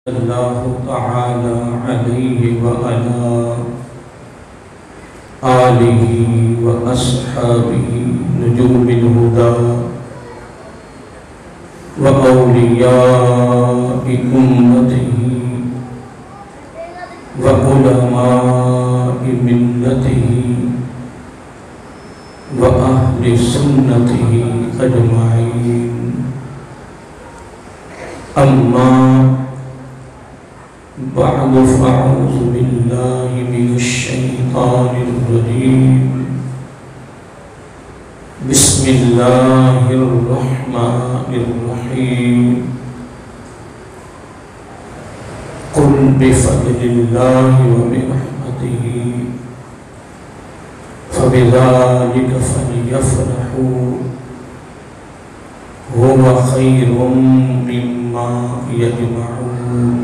اللہ تعالی علیہ وعلا آلہ واصحابہ نجوم الہدی واولیاء امتہ وعلماء ملتہ واہل سنتہ اجمعین اما بعد فاعوذ باللہ من الشیطان الرجیم بسم اللہ الرحمن الرحیم قل بفضل اللہ وبرحمتہ فبذلک فلیفرحوا هو خیر مما یجمعون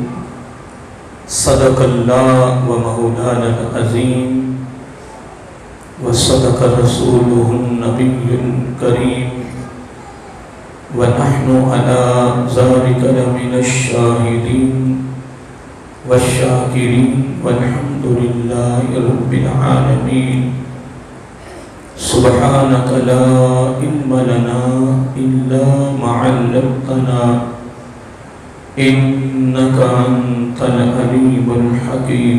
صدق اللہ و مولانا العظیم وصدق رسولہ النبی الکریم ونحن علی ذلک لمن الشاہدین والشاکرین والحمد للہ رب العالمین سبحانک لا علم لنا الا ما علمتنا انکا انت العلیم الحکیم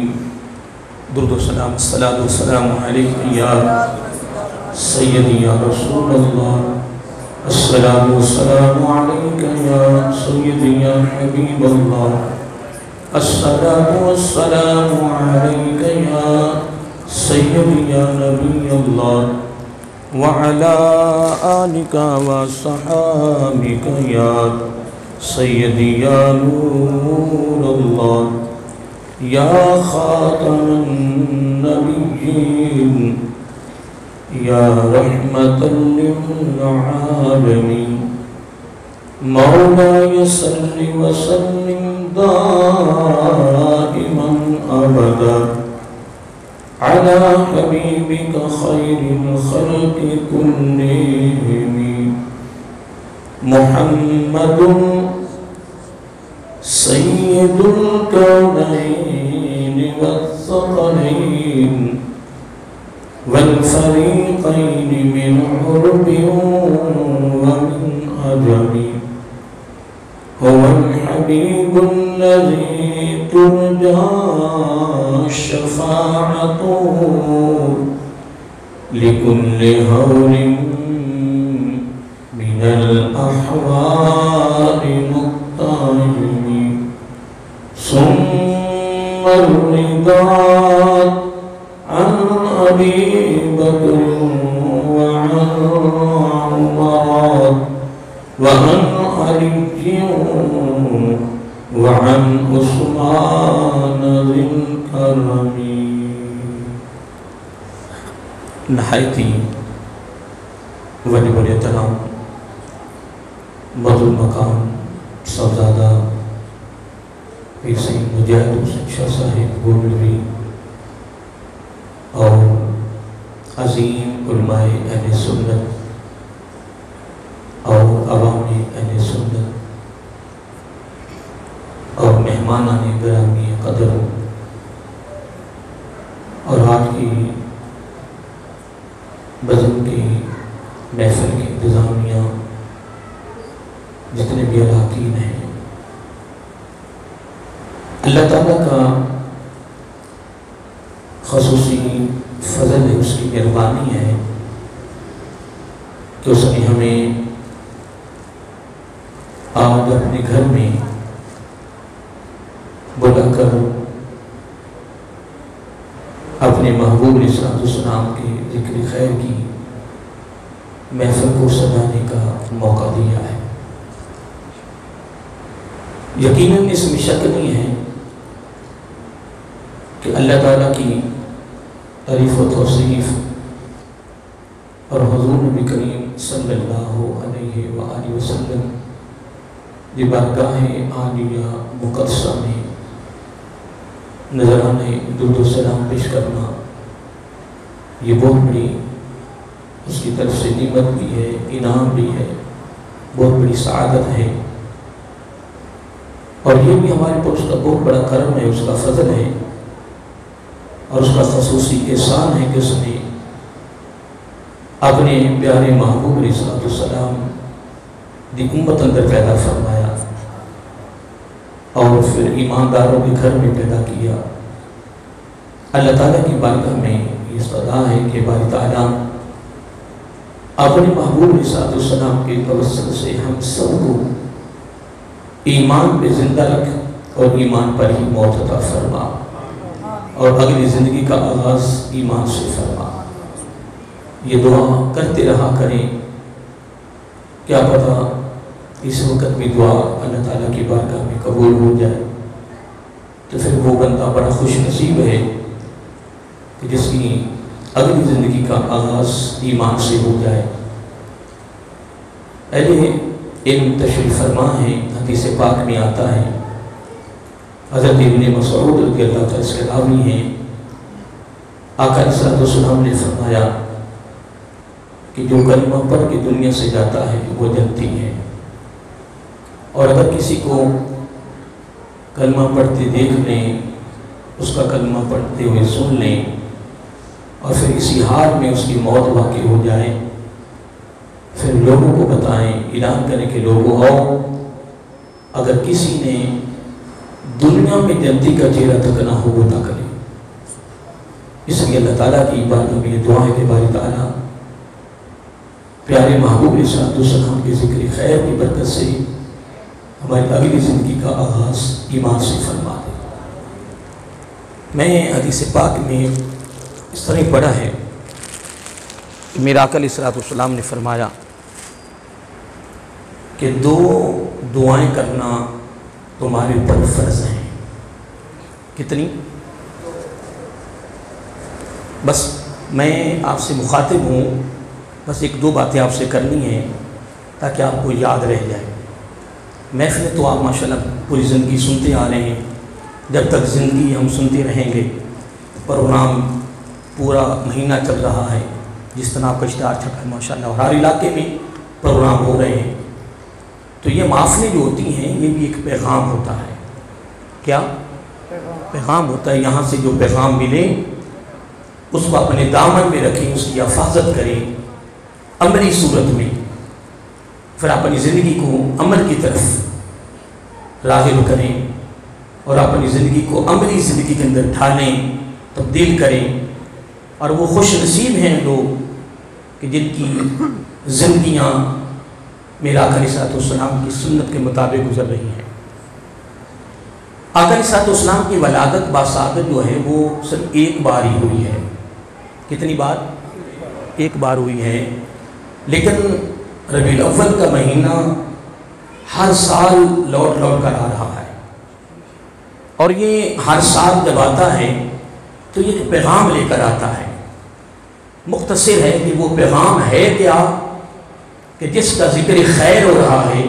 درود و سلام الصلاة والسلام علیکم یا سیدی یا رسول اللہ الصلاة والسلام علیکم یا سیدی یا حبیب اللہ الصلاة والسلام علیکم یا سیدی یا نبی اللہ وعلا آلک وصحابک یا سیدی یا نور اللہ یا خاتم النبیین یا رحمتا للعالمین مولا صلی وسلم دائما ابدا علی حبیبک خیر الخلق کلہم محمد سید الکونین والثقلین والفریقین من عرب ومن عجم هو الحبیب الذی ترجى شفاعته لكل هول من الأحوال مقتحم ثم الرضا عن أبي بكر وعن عمر وعن علي وعن عثمان ذي الكرم نہایتی ولی بڑے تنام مدل مقام صاحبزادہ پیر سید مجاہد حسین شاہ صاحب گولوی اور عظیم علماء اہل سنت اور عوام اہل سنت اور مہمانان گرامی قدر اور آج کی بزم کی محفل کی انتظامیہ جتنے بھی اراکین ہیں، اللہ تعالیٰ کا خصوصی فضل ہے، اس کی مہربانی ہے کہ اس نے ہمیں آج اپنے گھر میں بلا کر اپنے محبوب علیہ السلام کے ذکر خیر کی محفل کو سجانے کا موقع دیا ہے۔ یقیناً اس میں شک نہیں ہے کہ اللہ تعالیٰ کی تعریف و توصیف اور حضور نبی کریم صلی اللہ علیہ وآلہ وسلم کی بارگاہ عالیہ مقدسہ میں نذرانے درود و سلام پیش کرنا، یہ بہت بڑی اس کی طرف سے نعمت بھی ہے، انعام بھی ہے، بہت بڑی سعادت ہے اور یہ بھی ہمارے پر اس کا بہت بڑا کرم ہے، اس کا فضل ہے اور اس کا خصوصی احسان ہے کہ اس نے اپنے پیارے محبوب علیہ السلام دی امت اندر پیدا فرمایا اور پھر ایمانداروں کے گھر میں پیدا کیا۔ اللہ تعالیٰ کی بارگاہ میں یہ صدا ہے کہ باری تعالیٰ اپنے محبوب علیہ السلام کے توسط سے ہم سب کو ایمان پہ زندہ رکھ اور ایمان پر ہی موت عطا فرما اور اگلی زندگی کا آغاز ایمان سے فرما۔ یہ دعا کرتے رہا کریں، کیا پتہ اس وقت بھی دعا اللہ تعالیٰ کی بارگاہ میں قبول ہو جائے، تو پھر وہ بندہ بڑا خوش نصیب ہے کہ جس کی اگلی زندگی کا آغاز ایمان سے ہو جائے۔ اہل علم تشریف فرما ہے، حدیث پاک میں آتا ہے، حضرت ابن مسعود رضی اللہ تعالیٰ اس کے راوی ہیں، آقا علیہ السلام نے فرمایا کہ جو کلمہ پڑھ کے دنیا سے جاتا ہے وہ جنتی ہے، اور اگر کسی کو کلمہ پڑھتے دیکھ لیں، اس کا کلمہ پڑھتے ہوئے سن لیں اور پھر اسی حال میں اس کی موت واقع ہو جائے، پھر لوگوں کو بتائیں، اعلان کریں کہ لوگوں آؤ، اگر کسی نے دنیا میں جنتی کا چہرہ تک نہ ہو وہ نہ کرے۔ اس لیے اللہ تعالیٰ کی بارگاہ میں یہ دعا ہے کہ باری تعالیٰ پیارے محبوب علیہ السلام کے ذکر خیر کی برکت سے ہماری اگلی زندگی کا آغاز ایمان سے فرما دے۔ میں حدیث پاک میں اس طرح پڑھا ہے کہ میرا آقا علیہ السلام نے فرمایا کہ دو دعائیں کرنا تمہارے اوپر فرض ہیں۔ کتنی؟ بس میں آپ سے مخاطب ہوں، بس ایک دو باتیں آپ سے کرنی ہیں تاکہ آپ کو یاد رہ جائے۔ محفلیں تو آپ ماشاءاللہ پوری زندگی سنتے آ رہے ہیں، جب تک زندگی ہم سنتے رہیں گے۔ پروگرام پورا مہینہ چل رہا ہے، جس طرح آپ کا اشتہار چھپا ہے ماشاءاللہ، اور ہر علاقے میں پروگرام ہو رہے ہیں۔ تو یہ محفلیں جو ہوتی ہیں یہ بھی ایک پیغام ہوتا ہے۔ کیا پیغام ہوتا ہے؟ یہاں سے جو پیغام ملے اس کو اپنے دامن میں رکھیں، اس کی حفاظت کریں عملی صورت میں، پھر اپنی زندگی کو عمل کی طرف راغب کریں اور اپنی زندگی کو عملی زندگی کے اندر ڈھالیں، تبدیل کریں۔ اور وہ خوش نصیب ہیں لوگ کہ جن کی زندگیاں میرے آقا علیہ السلام کی سنت کے مطابق گزر رہی ہیں۔ آقا علیہ السلام کی ولادت باسعادت جو ہے وہ صرف ایک بار ہی ہوئی ہے۔ کتنی بار؟ ایک بار ہوئی ہے، لیکن ربیع الاول کا مہینہ ہر سال لوٹ کر آ رہا ہے، اور یہ ہر سال جب آتا ہے تو یہ ایک پیغام لے کر آتا ہے۔ مختصر ہے کہ وہ پیغام ہے کیا کہ جس کا ذکر خیر ہو رہا ہے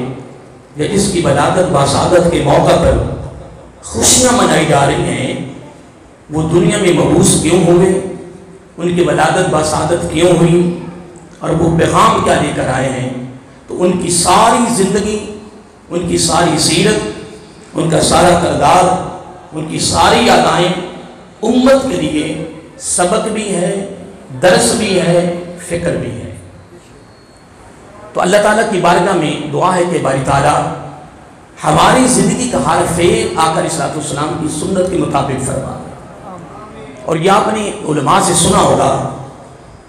یا جس کی ولادت باسعادت کے موقع پر خوشیاں منائی جا رہی ہیں، وہ دنیا میں مبعوث کیوں ہوئے، ان کی ولادت باسعادت کیوں ہوئی اور وہ پیغام کیا لے کر آئے ہیں، تو ان کی ساری زندگی، ان کی ساری سیرت، ان کا سارا کردار، ان کی ساری ادائیں امت کے لیے سبق بھی ہے، درس بھی ہے، فکر بھی ہے۔ تو اللہ تعالیٰ کی بارگاہ میں دعا ہے کہ باری تعالیٰ ہماری زندگی کا ہر فعل آقا علیہ السلام کی سنت کے مطابق فرما۔ اور یہ آپ نے علماء سے سنا ہوگا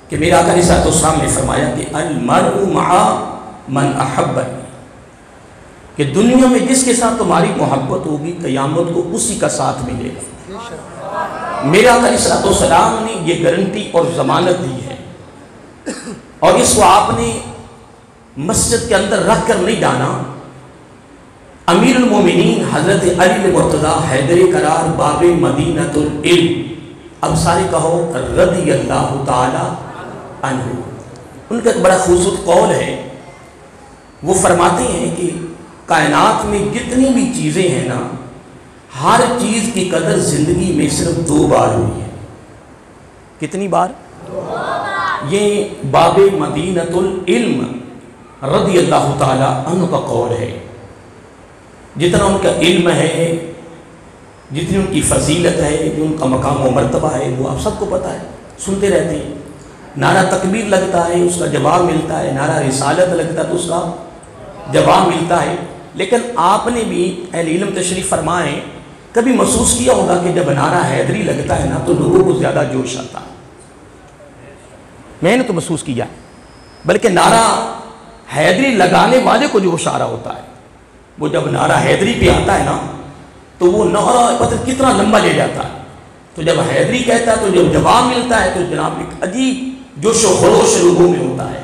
کہ میرے آقا علیہ السلام نے فرمایا کہ المرء مع من احبنی، کہ دنیا میں جس کے ساتھ تمہاری محبت ہوگی قیامت کو اسی کا ساتھ ملے گا۔ میرے آقا علیہ السلام نے یہ گارنٹی اور ضمانت دی ہے، اور اس کو آپ نے مسجد کے اندر رکھ کر نہیں جانا۔ امیر المومنین حضرت علی مرتضیٰ حیدر قرار باب مدینۃ العلم، اب سارے کہو رضی اللہ تعالی عنہ، ان کا ایک بڑا خوبصورت قول ہے۔ وہ فرماتے ہیں کہ کائنات میں جتنی بھی چیزیں ہیں نا، ہر چیز کی قدر زندگی میں صرف 2 بار ہوئی ہے۔ کتنی بار؟ 2 بار۔ یہ باب مدینۃ العلم رضی اللہ تعالی عنہ کا قول ہے۔ جتنا ان کا علم ہے، جتنی ان کی فضیلت ہے، جو ان کا مقام و مرتبہ ہے، وہ آپ سب کو پتہ ہے، سنتے رہتے ہیں۔ نعرہ تکبیر لگتا ہے، اس کا جواب ملتا ہے، نعرہ رسالت لگتا ہے تو اس کا جواب ملتا ہے۔ لیکن آپ نے بھی اہل علم تشریف فرمائیں، کبھی محسوس کیا ہوگا کہ جب نعرہ حیدری لگتا ہے نا تو لوگوں کو زیادہ جوش آتا ہے؟ میں نے تو محسوس کیا ہے، بلکہ نعرہ حیدری لگانے والے کو جوش آ رہا ہوتا ہے۔ وہ جب نعرہ حیدری پہ آتا ہے نا تو وہ نعرہ پتہ کتنا لمبا لے جاتا ہے، تو جب حیدری کہتا ہے تو جب جواب ملتا ہے تو جناب ایک عجیب جوش و خروش لوگوں میں ہوتا ہے۔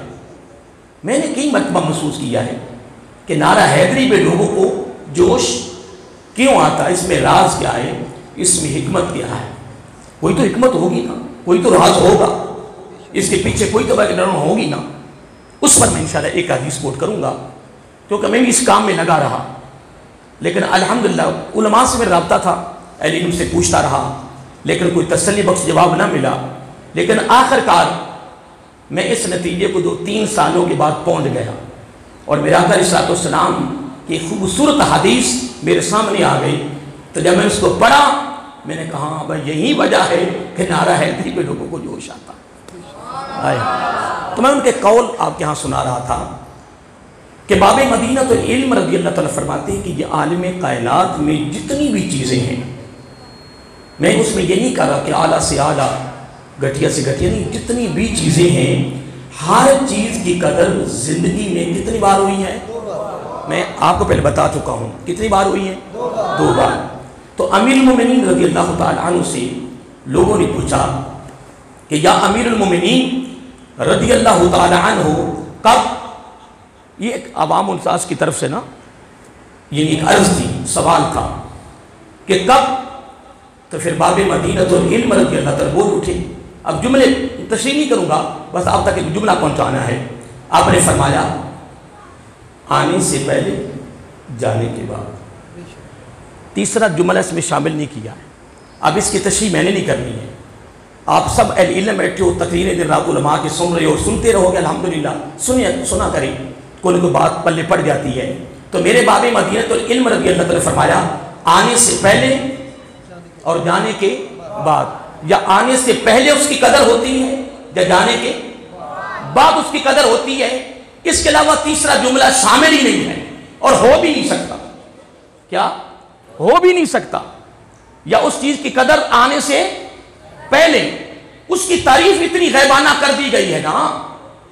میں نے کئی مرتبہ محسوس کیا ہے کہ نعرہ حیدری پہ لوگوں کو جوش کیوں آتا ہے، اس میں راز کیا ہے، اس میں حکمت کیا ہے؟ کوئی تو حکمت ہوگی نا، کوئی تو راز ہوگا، اس کے پیچھے کوئی تو بیک گراؤنڈ ہوگی نا۔ اس پر میں انشاءاللہ ایک حدیث کوٹ کروں گا، کیونکہ میں بھی اس کام میں لگا رہا، لیکن الحمدللہ علماء سے میرا رابطہ تھا، اہل علم سے پوچھتا رہا، لیکن کوئی تسلی بخش جواب نہ ملا۔ لیکن آخر کار میں اس نتیجے کو 2-3 سالوں کے بعد پہنچ گیا، اور میرا آقا علیہ السلام کی خوبصورت حدیث میرے سامنے آ گئی۔ تو جب میں اس کو پڑھا میں نے کہا بھائی یہی وجہ ہے کہ نعرہ حیدری پہ لوگوں کو جوش آتا۔ تو میں ان کے قول آپ کے ہاں سنا رہا تھا کہ باب مدینہ تو علم رضی اللہ تعالیٰ فرماتے ہیں کہ یہ عالم کائنات میں جتنی بھی چیزیں ہیں، میں اس میں یہ نہیں کہا کہ اعلیٰ سے اعلیٰ، گھٹیا سے گھٹیا نہیں، جتنی بھی چیزیں ہیں ہر چیز کی قدر زندگی میں کتنی بار ہوئی ہے؟ میں آپ کو پہلے بتا چکا ہوں کتنی بار ہوئی ہے؟ 2 بار۔ تو امیر المومنین رضی اللہ تعالیٰ عنہ سے لوگوں نے پوچھا کہ یا امیر المومنین رضی اللہ تعالیٰ عنہ کب؟ یہ ایک عوام الناس کی طرف سے نا، یہ ایک عرض تھی، سوال تھا کہ کب؟ تو پھر باب مدینہ تو علم رضی اللہ تعالیٰ بول اٹھے۔ اب جملے تشریح نہیں کروں گا، بس آپ تک ایک جملہ پہنچانا ہے۔ آپ نے فرمایا آنے سے پہلے، جانے کے بعد۔ تیسرا جملہ اس میں شامل نہیں کیا ہے، اب اس کی تشریح میں نے نہیں کرنی ہے۔ آپ سب اہل علم بیٹھے ہو، تقریریں دن رات علماء کے سن رہے ہو، سنتے رہو گے الحمدللہ، سنا کریں، کوئی کوئی بات پلے پڑ جاتی ہے۔ تو میرے باب مدینہ تو علم رضی اللہ تعالیٰ فرمایا آنے سے پہلے اور جانے کے بعد، یا آنے سے پہلے اس کی قدر ہوتی ہے یا جانے کے بعد اس کی قدر ہوتی ہے۔ اس کے علاوہ تیسرا جملہ شامل ہی نہیں ہے اور ہو بھی نہیں سکتا۔ کیا ہو بھی نہیں سکتا؟ یا اس چیز کی قدر آنے سے پہلے، اس کی تعریف اتنی غیبانہ کر دی گئی ہے نا،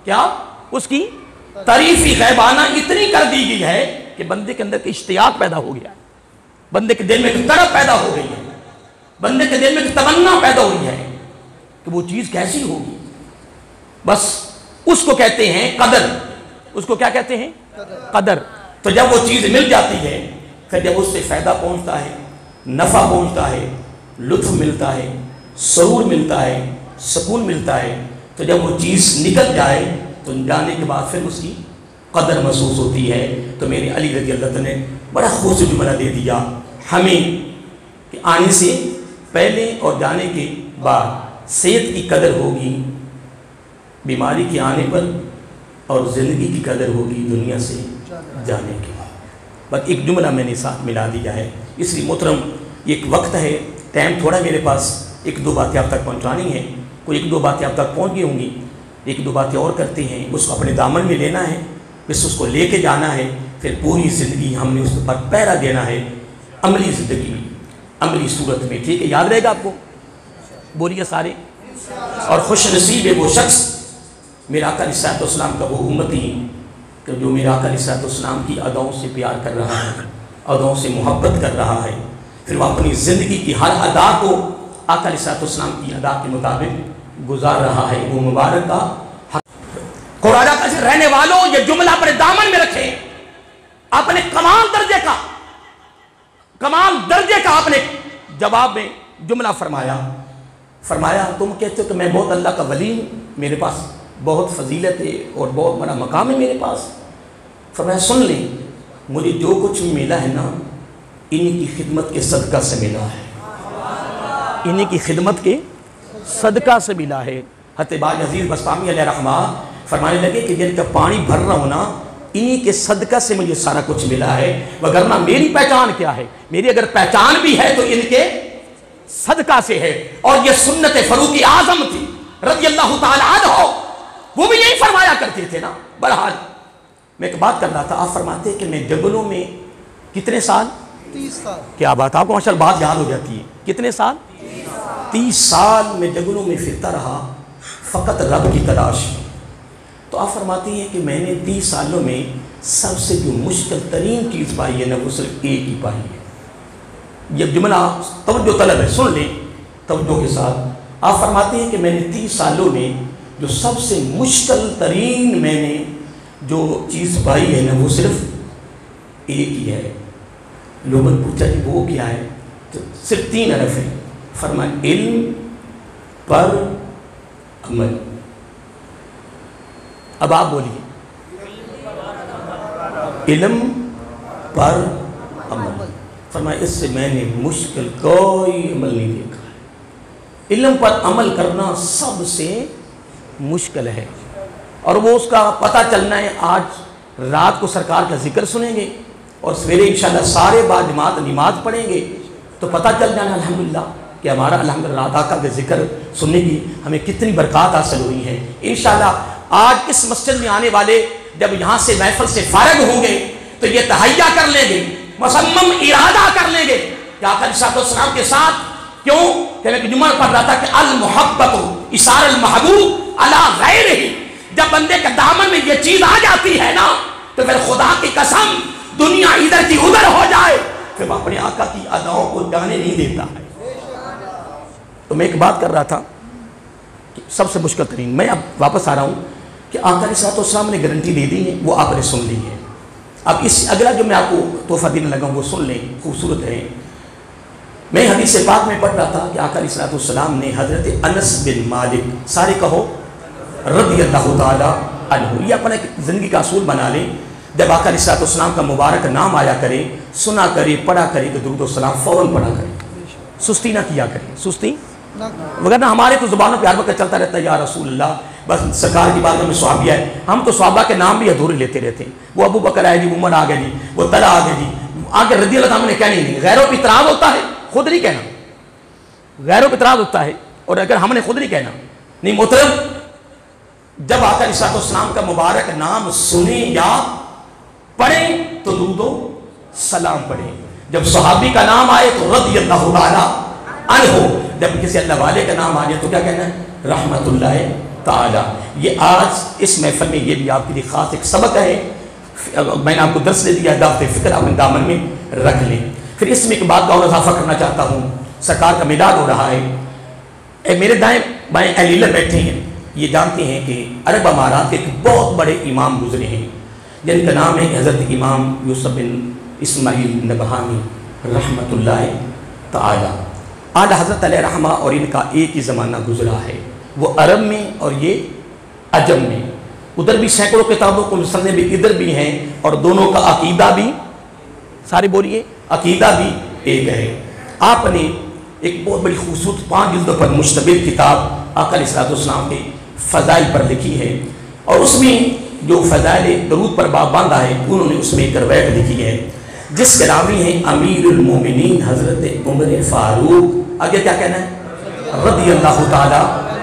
کیا اس کی تعریف ہی غیبانہ اتنی کر دی گئی ہے کہ بندے کے اندر کی اشتیاق پیدا ہو گیا ہے، بندے کے دل میں ایک طرف پیدا ہو گئی ہے، بندے کے دل میں ایک تمنا پیدا ہوئی ہے کہ وہ چیز کیسی ہوگی۔ بس اس کو کہتے ہیں قدر، اس کو کیا کہتے ہیں؟ قدر۔ تو جب وہ چیز مل جاتی ہے، پھر جب اس سے فائدہ پہنچتا ہے، نفع پہنچتا ہے، لطف ملتا ہے، سرور ملتا ہے، سکون ملتا ہے، تو جب وہ چیز نکل جائے تو جانے کے بعد پھر اس کی قدر محسوس ہوتی ہے۔ تو میرے علی رضی اللہ عنہ نے بڑا خوبصورت جملہ دے دیا ہمیں کہ آنے سے پہلے اور جانے کے بعد صحت کی قدر ہوگی بیماری کے آنے پر، اور زندگی کی قدر ہوگی دنیا سے جانے کے بعد۔ بس ایک جملہ میں نے ساتھ ملا دیا ہے، اس لیے محترم ایک وقت ہے، ٹائم تھوڑا میرے پاس، 1-2 باتیں آپ تک پہنچانی ہیں، کوئی 1-2 باتیں آپ تک پہنچ گئی ہوں گی، 1-2 باتیں اور کرتے ہیں، اس کو اپنے دامن میں لینا ہے، بس اس کو لے کے جانا ہے، پھر پوری زندگی ہم نے اس پر پہرا دینا ہے، عملی زندگی میں، عملی صورت میں۔ ٹھیک ہے، یاد رہے گا آپ کو؟ بولیے سارے۔ اور خوش نصیب ہے وہ شخص میرا آقا علیہ السلام کا وہ امتی کہ جو میرا آقا علیہ السلام کی اداؤں سے پیار کر رہا ہے، اداؤں سے محبت کر رہا ہے، پھر وہ اپنی زندگی کی ہر ادا کو آقا علیہ السلام کی ادا کے مطابق گزار رہا ہے۔ وہ مبارک کا حق قرآن کا رہنے والوں یہ جملہ اپنے دامن میں رکھیں، اپنے کمال درجے کا آپ نے جواب میں جملہ فرمایا تم کہتے ہو کہ میں بہت اللہ کا ولی ہوں، میرے پاس بہت فضیلت ہے اور بہت بڑا مقام ہے میرے پاس۔ فرمایا سن لیں، مجھے جو کچھ ملا ہے نا انہی کی خدمت کے صدقہ سے ملا ہے، انہی کی خدمت کے صدقہ سے ملا ہے۔ حضرت باج عزیز بسطامی علیہ رحمہ فرمانے لگے کہ جن کا پانی بھر رہا ہو نا انہی کے صدقہ سے مجھے سارا کچھ ملا ہے، وگرنہ میری پہچان کیا ہے؟ میری اگر پہچان بھی ہے تو ان کے صدقہ سے ہے۔ اور یہ سنت فاروق اعظم تھی رضی اللہ تعالی عنہ، وہ بھی یہی فرمایا کرتے تھے نا۔ بہرحال میں ایک بات کر رہا تھا، آپ فرماتے کہ میں جنگلوں میں کتنے سال؟ 30 سال۔ کیا بات، آپ کو ماشاء اللہ بات یاد ہو جاتی ہے، کتنے سال؟ 30 سال میں جنگلوں میں پھرتا رہا فقط رب کی تلاش میں۔ تو آپ فرماتی ہیں کہ میں نے 30 سالوں میں سب سے جو مشکل ترین چیز پائی ہے نا، وہ صرف ایک ہی پائی ہے۔ یہ جملہ توجہ طلب ہے، سن لیں توجہ کے ساتھ۔ آپ فرماتے ہیں کہ میں نے 30 سالوں میں جو سب سے مشکل ترین میں نے جو چیز پائی ہے نا، وہ صرف ایک ہی ہے۔ لوگوں نے پوچھا کہ وہ کیا ہے؟ تو صرف 3 حرف ہیں۔ فرمایا علم پر عمل۔ اب آپ بولیے، علم پر عمل۔ فرمایا اس سے میں نے مشکل کوئی عمل نہیں دیکھا ہے۔ علم پر عمل کرنا سب سے مشکل ہے، اور وہ اس کا پتہ چلنا ہے آج رات کو سرکار کا ذکر سنیں گے اور سویرے انشاءاللہ سارے با جماعت نماز پڑھیں گے تو پتہ چل جانا الحمدللہ کہ ہمارا الحمدللہ آقا کا ذکر سننے کی ہمیں کتنی برکات حاصل ہوئی ہیں۔ انشاءاللہ آج اس مسجد میں آنے والے جب یہاں سے محفل سے فارغ ہوں گے تو یہ تہیہ کر لیں گے، مصمم ارادہ کر لیں گے کہ آقا علیہ السلام کے ساتھ، کیوں کہ میں جمعہ پڑھ رہا تھا کہ المحبت اثار المحبوب علی غیرہ، جب بندے کے دامن میں یہ چیز آ جاتی ہے نا تو پھر خدا کی قسم دنیا ادھر کی ادھر ہو جائے پھر وہ اپنے آقا کی اداؤں کو جانے نہیں دیتا ہے۔ تو میں ایک بات کر رہا تھا کہ سب سے مشکل ترین، میں اب واپس آ رہا ہوں کہ آقا علیہ السلام نے گارنٹی دے دی ہے، وہ آپ نے سن لی ہے۔ اب اس اگلا جو میں آپ کو تحفہ دینے لگا ہوں وہ سن لیں، خوبصورت ہے۔ میں حدیث پاک میں پڑھ رہا تھا کہ آقا علیہ السلام نے حضرت انس بن مالک، سارے کہو رضی اللہ تعالی عنہ، یہ اپنا زندگی کا اصول بنا لیں، جب آقا علیہ السلام کا مبارک نام آیا کرے، سنا کرے، پڑھا کرے تو درود و سلام فوراً پڑھا کرے، سستی نہ کیا کرے، سستی وگرنہ ہمارے تو زبانوں پہ ہر وقت چلتا رہتا ہے یا رسول اللہ، بس سرکار کی بات میں صحابیہ ہے، ہم تو صحابہ کے نام بھی ادھورے لیتے رہتے ہیں۔ وہ ابو بکر آئے جی، عمر آ گئے جی، وہ طلحہ آ گئے جی، آگے رضی اللہ عنہ نے کہنے ہی نہیں۔ غیروں پہ اعتراض ہوتا ہے، خود نہیں کہنا، غیروں پہ اعتراض ہوتا ہے، اور اگر ہم نے خود نہیں کہنا نہیں محترم، جب آقا علیہ السلام کا مبارک نام سنیں یا پڑھیں تو درود و سلام پڑھیں۔ جب صحابی کا نام آئے تو رضی اللہ تعالی عنہ، جب کسی اللہ والے کا نام آ جائے تو کیا کہنا ہے؟ رحمت اللہ تعالی۔ یہ آج اس محفل میں یہ بھی آپ کے لیے خاص ایک سبق ہے، میں نے آپ کو درس دے دیا، دعوت فکر آپ دامن میں رکھ لیں۔ پھر اس میں ایک بات کا اور اضافہ کرنا چاہتا ہوں، سرکار کا میلاد ہو رہا ہے، میرے دائیں بائیں اہل علم بیٹھے ہیں، یہ جانتے ہیں کہ عرب امارات کے ایک بہت بڑے امام گزرے ہیں جن کا نام ہے حضرت امام یوسف بن اسماعیل نبہانی رحمت اللہ تعالی۔ اعلیٰ حضرت علیہ رحمہ اور ان کا ایک ہی زمانہ گزرا ہے، وہ عرب میں اور یہ عجم میں، ادھر بھی سینکڑوں کتابوں کو مصنف بھی ادھر بھی ہیں، اور دونوں کا عقیدہ بھی، سارے بولیے، عقیدہ بھی ایک ہے۔ آپ نے ایک بہت بڑی خوبصورت 5 جلدوں پر مشتمل کتاب آقا علیہ السلام کے فضائل پر لکھی ہے، اور اس میں جو فضائل درود پر باب باندھا ہے انہوں نے اس میں ایک روایت لکھی ہے جس کے راوی ہیں امیر المومنین حضرت عمر فاروق، آگے کیا کہنا ہے؟ رضی اللہ تعالی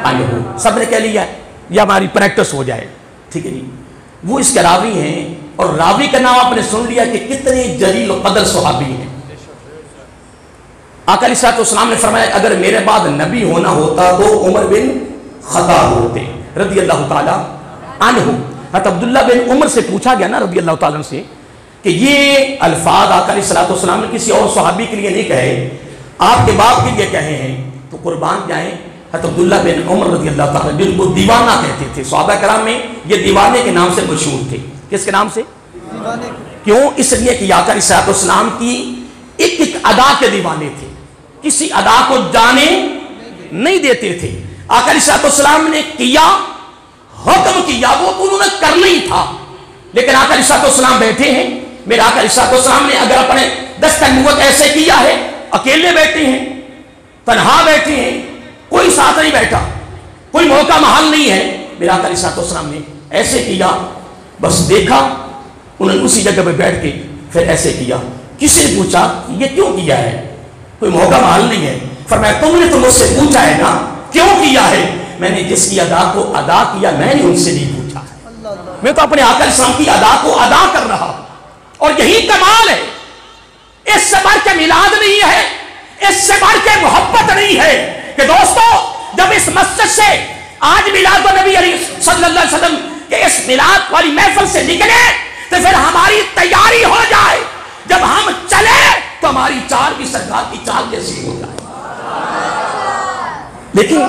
عنہ۔ سب نے کہہ لیا ہے یا ہماری پریکٹس ہو جائے، ٹھیک ہے جی؟ وہ اس کے راوی ہیں، اور راوی کا نام آپ نے سن لیا کہ کتنے جلیل و قدر صحابی ہیں۔ آقا علیہ السلام نے فرمایا اگر میرے بعد نبی ہونا ہوتا تو عمر بن خطاب ہوتے رضی اللہ تعالی عنہ۔ حضرت عبداللہ بن عمر سے پوچھا گیا نا رضی اللہ تعالیٰ سے کہ یہ الفاظ آقا علیہ السلام نے کسی اور صحابی کے لیے نہیں کہے، آپ کے باپ کے لیے کہے ہیں، تو قربان جائیں حضرت عبداللہ بن عمر رضی اللہ تعالیٰ جن کو دیوانہ کہتے تھے، صحابہ کرام میں یہ دیوانے کے نام سے مشہور تھے۔ کس کے نام سے؟ کیوں؟ اس لیے کہ آقا علیہ السلام کی ایک ایک ادا کے دیوانے تھے، کسی ادا کو جانے نہیں دیتے تھے۔ آقا علیہ السلام نے کیا، حکم کیا، وہ انہوں نے کرنا ہی تھا، لیکن آقا علیہ السلام بیٹھے ہیں، میرے آقا علیہ السلام نے اگر اپنے دستہ نبوت ایسے کیا ہے، اکیلے بیٹھے ہیں، تنہا بیٹھے ہیں، کوئی ساتھ نہیں بیٹھا، کوئی موقع محل نہیں ہے، میرے آقا علیہ السلام نے ایسے کیا، بس دیکھا انہوں نے اسی جگہ پہ بیٹھ کے پھر ایسے کیا. کسی نے پوچھا یہ کیوں کیا ہے؟ کوئی موقع محال نہیں ہے. فرمایا تم نے تو مجھ سے پوچھا ہے نا کیوں کیا ہے؟ میں نے جس کی ادا کو ادا کیا میں نے ان سے نہیں پوچھا. میں تو اپنے آقا السلام کی ادا کو ادا کر رہا. اور یہی کمال ہے. اس سے بڑھ کے میلاد نہیں ہے, اس سے بڑھ کے محبت نہیں ہے کہ دوستو جب اس مسجد سے آج میلاد النبی علیہ صلی اللہ علیہ وسلم کہ اس میلاد والی محفل سے نکلے تو پھر ہماری تیاری ہو جائے, جب ہم چلے تو ہماری چال بھی سرکار کی چال جیسی ہو جائے. لیکن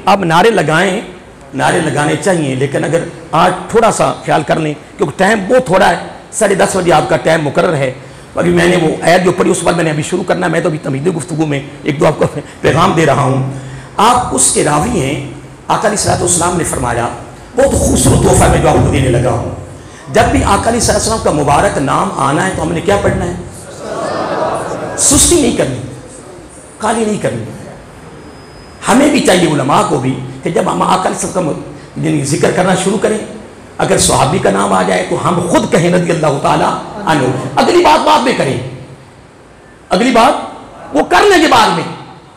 اب نعرے لگانے چاہیے, لیکن اگر آج تھوڑا سا خیال کر لیں کیونکہ ٹائم بہت تھوڑا ہے, 10:30 بجے آپ کا ٹائم مقرر ہے. ابھی میں نے وہ آیت جو پڑھی اس پر میں نے ابھی شروع کرنا, میں تو ابھی تمہیدی گفتگو میں ایک دو آپ کو پیغام دے رہا ہوں. آپ اس کے راوی ہیں. آقا علیہ الصلوۃ والسلام نے فرمایا, بہت خوبصورت تحفہ میں جو آپ کو دینے لگا ہوں, جب بھی آقا علیہ الصلوۃ والسلام کا مبارک نام آنا ہے تو ہم نے کیا پڑھنا ہے؟ سستی نہیں کرنی, کالی نہیں کرنی. ہمیں بھی چاہیے علماء کو بھی کہ جب ہم آقا علیہ السلام کا ذکر کرنا شروع کریں, اگر صحابی کا نام آ جائے تو ہم خود کہیں رضی اللہ تعالیٰ عنہ. اگلی بات بعد میں کریں, اگلی بات وہ کر لیں گے بعد میں.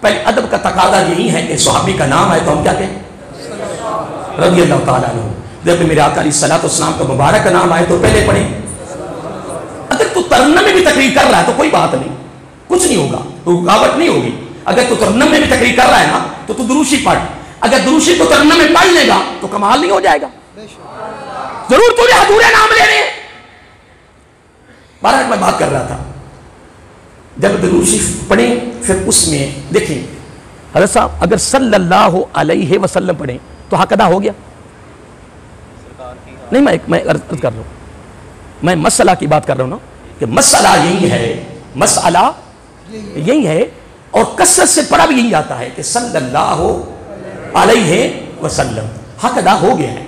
پہلے ادب کا تقاضا یہی ہے کہ صحابی کا نام آئے تو ہم کیا کہیں رضی اللہ تعالیٰ عنہ. جب میرے آقا علیہ الصلوۃ والسلام کا مبارک نام آئے تو پہلے پڑھیں. اگر تو ترنم میں بھی تقریر کر رہا ہے تو کوئی بات نہیں, کچھ نہیں ہوگا, رکاوٹ نہیں ہوگی. اگر تو ترنم میں بھی تقریر کر رہا ہے نا تو دروشی پڑھ. اگر دروشی کو ترنم میں پڑھ لے گا تو کمال نہیں ہو جائے گا. ضرور تجھے حضور نام لے رہے ہیں. بارہ میں بات کر رہا تھا, جب دروشی پڑھیں پھر اس میں دیکھیں حضرت صاحب اگر صلی اللہ علیہ وسلم پڑھیں تو حق ادا ہو گیا نہیں. میں عرض کر رہا ہوں, میں مسئلہ کی بات کر رہا ہوں نا کہ مسئلہ یہی ہے, مسئلہ یہی ہے. اور کثرت سے پڑھا بھی یہی آتا ہے کہ صلی اللہ علیہ وسلم, حق ادا ہو گیا ہے.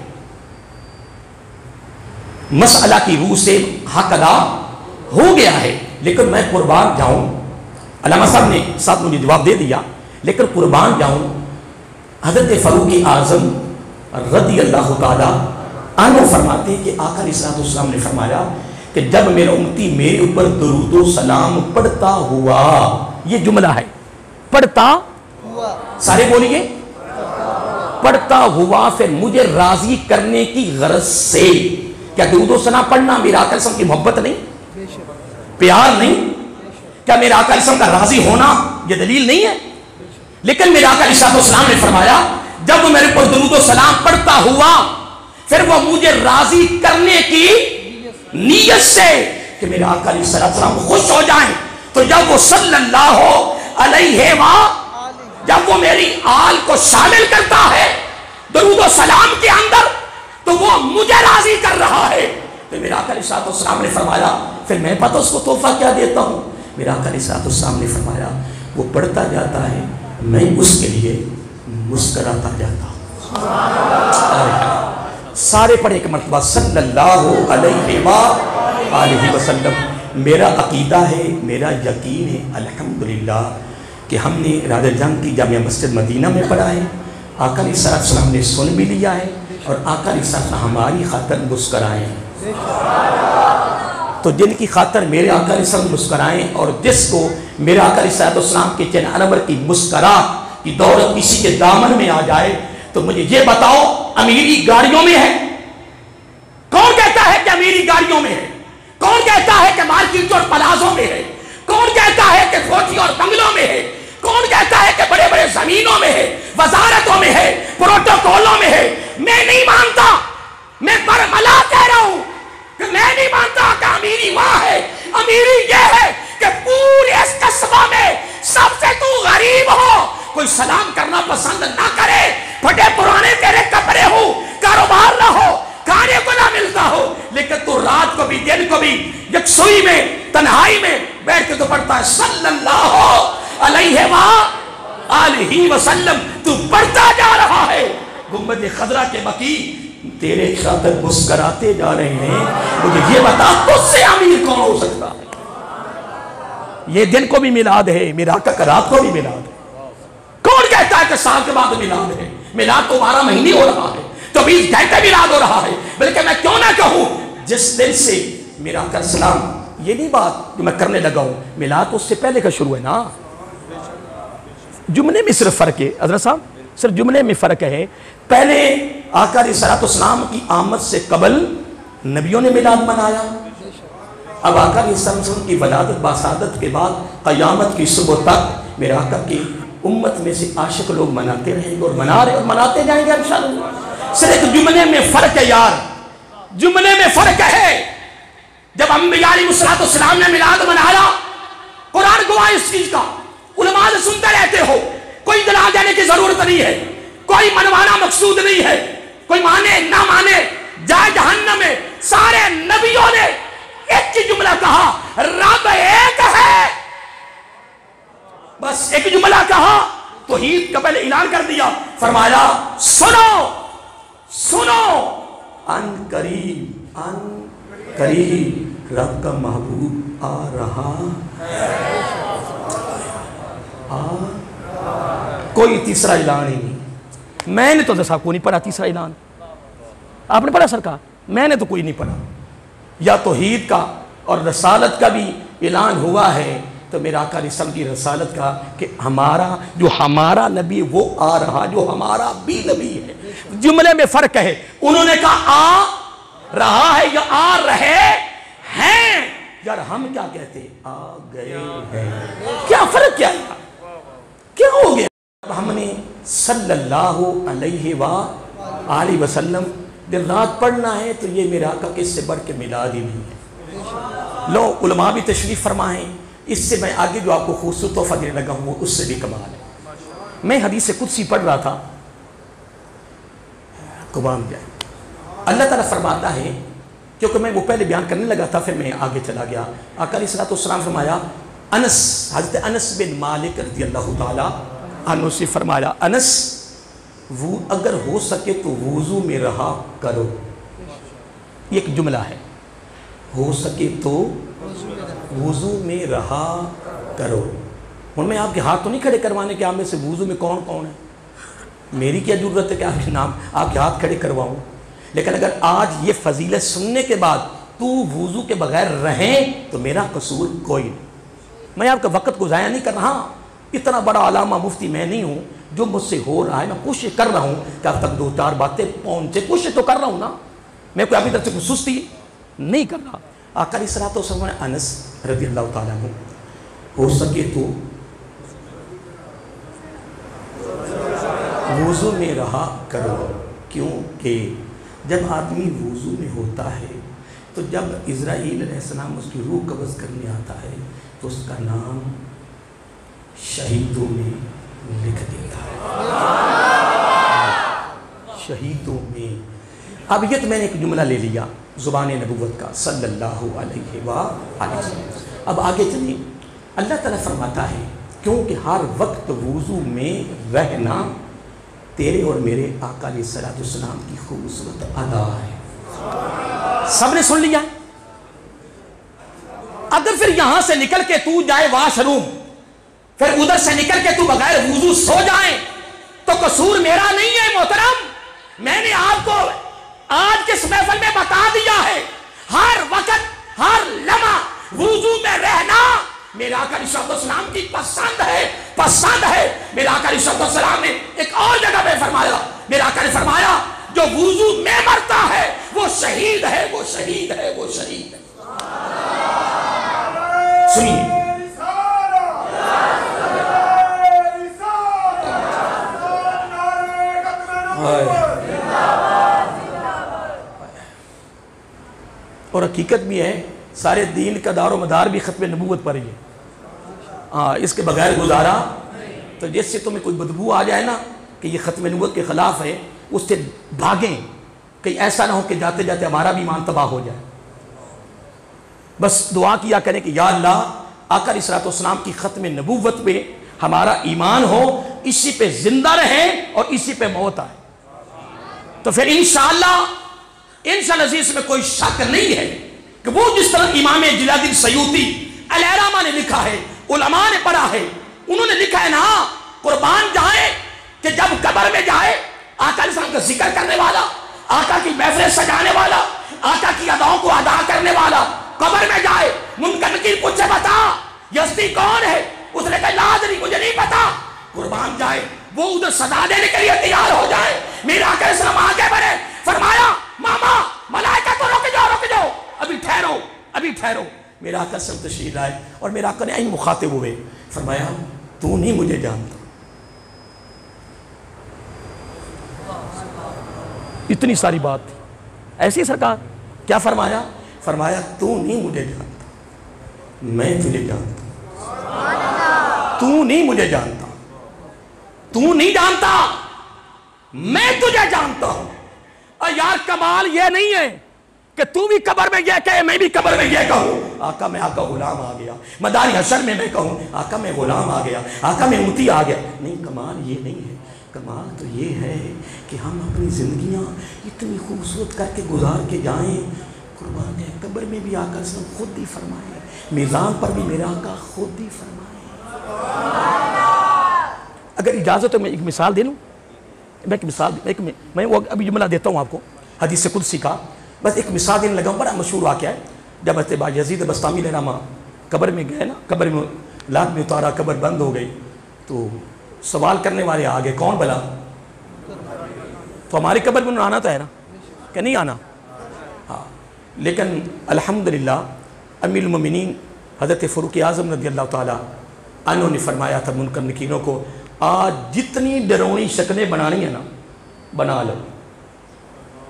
مسئلہ کی روح سے حق ادا ہو گیا ہے. لیکن میں قربان جاؤں, علامہ صاحب نے ساتھ مجھے جواب دے دیا, لیکن قربان جاؤں حضرت فاروق اعظم رضی اللہ تعالیٰ عنہ فرماتے ہیں کہ آقا علیہ الصلوۃ والسلام نے فرمایا کہ جب میرا امتی میرے اوپر درود و سلام پڑھتا ہوا, یہ جملہ ہے پڑھتا ہوا, سارے بولیے پڑھتا ہوا, پھر مجھے راضی کرنے کی غرض سے. کیا درود و سلام پڑھنا میرا آقا علیہ السلام کی محبت نہیں, پیار نہیں؟ کیا میرا آقا علیہ السلام کا راضی ہونا یہ دلیل نہیں ہے؟ لیکن میرا آقا علیہ السلام نے فرمایا جب وہ میرے پر درود و سلام پڑھتا ہوا پھر وہ مجھے راضی کرنے کی نیت سے کہ میرے آقا علیہ السلام خوش ہو جائیں, تو جب وہ صلی اللہ علیہ وسلم جب وہ میری آل کو شامل کرتا ہے درود و سلام کے اندر تو وہ مجھے راضی کر رہا ہے. تو میرے آقا علیہ السلام نے فرمایا پھر میں پتہ اس کو تحفہ کیا دیتا ہوں. میرے آقا علیہ السلام نے فرمایا وہ پڑھتا جاتا ہے میں اس کے لیے مسکراتا جاتا ہوں. سارے پڑھے ایک مرتبہ صلی اللہ علیہ وآلہ وسلم. میرا عقیدہ ہے, میرا یقین ہے الحمدللہ کہ ہم نے راجہ جنگ کی جامعہ مسجد مدینہ میں پڑھا ہے, آقا علیہ السلام نے سن بھی لیا ہے, اور آقا علیہ السلام ہماری خاطر مسکرائے ہیں. تو جن کی خاطر میرے آقا علیہ السلام مسکرائیں, اور جس کو میرے آقا علیہ السلام کے چین انور کی مسکراہٹ کی دولت کسی کے دامن میں آ جائے تو مجھے یہ بتاؤ امیری گاڑیوں میں ہے؟ کون کہتا ہے کہ امیری گاڑیوں میں ہے؟ کون کہتا ہے کہ مارکیٹ اور پلازوں میں ہے؟ کون کہتا ہے کہ کوٹھی اور بنگلوں میں ہے؟ کون کہتا ہے کہ بڑے بڑے زمینوں میں ہے, وزارتوں میں ہے, پروٹوکولوں میں ہے؟ میں نہیں مانتا, میں برملا کہہ رہا ہوں کہ میں نہیں مانتا کہ امیری وہاں ہے. امیری یہ ہے کہ پورے اس قصبہ میں سب سے تو غریب ہو, کوئی سلام کرنا پسند نہ کرے, پھٹے پرانے تیرے کپڑے ہو, کاروبار نہ ہو, کھانے کو نہ ملتا ہو, لیکن تو رات کو بھی دن کو بھی یکسوئی میں تنہائی میں بیٹھ کے تو پڑھتا ہے صلی اللہ علیہ وآلہ وسلم. تو پڑھتا جا رہا ہے. گنبد خضرا کے بقیع تیرے خاطر مسکراتے جا رہے ہیں، مجھے یہ بتا تجھ سے امیر کون ہو سکتا ہے؟ یہ دن کو بھی میلاد ہے، میرے آقا کا رات کو بھی میلاد ہے۔ کون کہتا ہے کہ سال کے بعد میلاد ہے؟ میلاد تو 12 مہینے ہو رہا ہے، 24 گھنٹے میلاد ہو رہا ہے، بلکہ میں کیوں نہ کہوں جس دن سے میرا آقا السلام، یہ نہیں بات جو میں کرنے لگا ہوں، میلاد تو اس سے پہلے کا شروع ہے نا۔ جملے میں صرف فرق ہے حضرت صاحب، صرف جملے میں فرق ہے۔ پہلے آقا علیہ السلام کی آمد سے قبل نبیوں نے میلاد منایا، اب آقا علیہ السلام کی ولادت باسعادت کے بعد قیامت کی صبح تک میرے آقا کی امت میں سے عاشق لوگ مناتے رہیں گے اور منا رہے اور مناتے جائیں گے انشاءاللہ۔ صرف جملے میں فرق ہے یار، جملے میں فرق ہے۔ جب انبیاء علیہ السلام نے میلاد منایا، قرآن گواہ اس چیز کا، علماء سے سنتے رہتے ہو، کوئی دلال دینے کی ضرورت نہیں ہے، کوئی منوانا مقصود نہیں ہے، کوئی مانے نہ مانے جائے جہنم میں۔ سارے نبیوں نے ایک ہی جملہ کہا، رب ایک ہے، بس ایک جملہ کہا، توحید کا پہلے اعلان کر دیا، فرمایا سنو سنو، ان قریب رب کا محبوب آ رہا کوئی تیسرا اعلان ہی نہیں۔ میں نے تو صاحب کو نہیں پڑھا تیسرا اعلان، آپ نے پڑھا سرکار؟ میں نے تو کوئی نہیں پڑھا۔ یا توحید کا اور رسالت کا بھی اعلان ہوا ہے تو میرا آقا علیہ السلام کی رسالت کا کہ ہمارا نبی وہ آ رہا جو ہمارا بھی نبی ہے۔ جملے میں فرق ہے، انہوں نے کہا آ رہا ہے یا آ رہے ہیں، یار ہم کیا کہتے آ گئے ہیں، کیا فرق کیا ہے، کیا ہو گیا؟ اب ہم نے صلی اللہ علیہ وآلہ وسلم دن رات پڑھنا ہے تو یہ میرا آقا کس سے بڑھ کے میلاد ہی نہیں ہے۔ لو علماء بھی تشریف فرمائیں، اس سے میں آگے جو آپ کو خوبصورت تحفہ دینے لگا ہوں اس سے بھی کمال ہے۔ میں حدیث قدسی پڑھ رہا تھا، قبام جائے، اللہ تعالیٰ فرماتا ہے، کیونکہ میں وہ پہلے بیان کرنے لگا تھا پھر میں آگے چلا گیا۔ آقا علیہ السلام فرمایا، حضرت انس بن مالک رضی اللہ تعالیٰ عنہ سے فرمایا، انس وہ اگر ہو سکے تو وضو میں رہا کرو، یہ ایک جملہ ہے، ہو سکے تو وضو میں رہا کرو۔ ان میں آپ کے ہاتھ تو نہیں کھڑے کروانے کہ آپ میں سے وضو میں کون کون ہے، میری کیا ضرورت ہے کہ آپ کے نام آپ کے ہاتھ کھڑے کرواؤں، لیکن اگر آج یہ فضیلت سننے کے بعد تو وضو کے بغیر رہیں تو میرا قصور کوئی نہیں۔ میں آپ کا وقت کو ضائع نہیں کر رہا، اتنا بڑا علامہ مفتی میں نہیں ہوں، جو مجھ سے ہو رہا ہے میں کوشش کر رہا ہوں کہ آپ تک 2-4 باتیں پہنچے، کوشش تو کر رہا ہوں نا، میں کوئی اپنی طرف سے کوئی سستی نہیں کر رہا۔ آقا علیہ السلام نے انس رضی اللہ تعالیٰ عنہ، ہو سکے تو وضو میں رہا کرو، کیونکہ جب آدمی وضو میں ہوتا ہے تو جب عزرائیل علیہ السلام اس کی روح قبض کرنے آتا ہے تو اس کا نام شہیدوں میں لکھ دیتا ہے، شہیدوں میں۔ اب یہ تو میں نے ایک جملہ لے لیا زبان نبوت کا صلی اللہ علیہ وآلہ وسلم۔ اب آگے چلیں، اللہ تعالیٰ فرماتا ہے کیونکہ ہر وقت وضو میں رہنا تیرے اور میرے آقا علیہ السلام کی خوبصورت ادا ہے۔ سب نے سن لیا؟ اگر پھر یہاں سے نکل کے تو جائے واش روم، پھر ادھر سے نکل کے تو بغیر وضو سو جائیں تو قصور میرا نہیں ہے محترم۔ میں نے آپ کو آج کس محفل میں بتا دیا ہے، ہر وقت ہر لمحہ وضو میں رہنا میرے آقا علیہ السلام کی پسند ہے۔ میرے آقا علیہ السلام نے ایک اور جگہ پہ فرمایا، میرے آقا نے فرمایا جو وضو میں مرتا ہے وہ شہید ہے، وہ شہید ہے، وہ شہید ہے۔ سنیے، اور حقیقت بھی ہے، سارے دین کا دار و مدار بھی ختم نبوت پر ہی ہے۔ اس کے بغیر گزارا تو جس سے تمہیں کوئی بدبو آ جائے نا کہ یہ ختم نبوت کے خلاف ہے، اس سے بھاگیں، کہیں ایسا نہ ہو کہ جاتے جاتے ہمارا بھی ایمان تباہ ہو جائے۔ بس دعا کیا کریں کہ یا اللہ آقا علیہ السلام کی ختم نبوت پہ ہمارا ایمان ہو، اسی پہ زندہ رہیں اور اسی پہ موت آئے۔ تو پھر انشاءاللہ عزیز میں کوئی شک نہیں ہے کہ وہ جس طرح امام جلال الدین سیوطی الہرامہ نے لکھا ہے، علماء نے پڑھا ہے، انہوں نے لکھا ہے نا قربان جائے کہ جب قبر میں جائے آقا علیہ السلام کا ذکر کرنے والا، آقا کی محفلیں سجانے والا، آقا کی اداؤں کو ادا کرنے والا قبر میں جائے، منکر نکیر پوچھے بتا یزدی کون ہے؟ اس نے کہا لا ادری، مجھے نہیں پتا۔ قربان جائے وہ ادھر سزا دینے کے لیے تیار ہو جائے، میرا آقا علیہ السلام آگے بڑھے، فرمایا ماما ملائکہ تو رک جاؤ، ابھی ٹھہرو۔ میرا آقا سب تشریف لائے اور میرا آقا نے عین مخاطب ہوئے، فرمایا تو نہیں مجھے جانتا۔ اتنی ساری بات تھی ایسی سرکار کیا فرمایا؟ فرمایا تو نہیں مجھے جانتا، میں تجھے جانتا ہوں۔ تو نہیں مجھے جانتا، تو نہیں جانتا، میں تجھے جانتا ہوں۔ اور یار کمال یہ نہیں ہے کہ تو بھی قبر میں یہ کہے میں بھی قبر میں یہ کہوں آقا میں آقا غلام آ گیا، مداری حشر میں کہوں آقا میں غلام آ گیا، آقا میں امتی آ گیا۔ نہیں، کمال یہ نہیں ہے، کمال تو یہ ہے کہ ہم اپنی زندگیاں اتنی خوبصورت کر کے گزار کے جائیں، قربان ہے قبر میں بھی آقا اسلام خود ہی فرمائے، میزان پر بھی میرا آقا خود ہی فرمائے۔ اگر اجازت ہے میں ایک مثال دے لوں، میں وہ ابھی جملہ دیتا ہوں آپ کو حدیث قدسی کا، بس ایک مثال دینے لگا ہوں، بڑا مشہور واقعہ ہے۔ جب حضرت یزید بسطامی علیہ السلام قبر میں گئے نا، قبر میں لات میں اتارا، قبر بند ہو گئی، تو سوال کرنے والے آگے کون بلا؟ تو ہماری قبر میں آنا تو ہے نا کہ نہیں آنا؟ ہاں، لیکن الحمدللہ امیر المومنین حضرت فاروق اعظم رضی اللہ تعالیٰ عنہ نے فرمایا تھا منکر نکیروں کو آج جتنی ڈرونی شکلیں بنانی ہے نا بنا لو،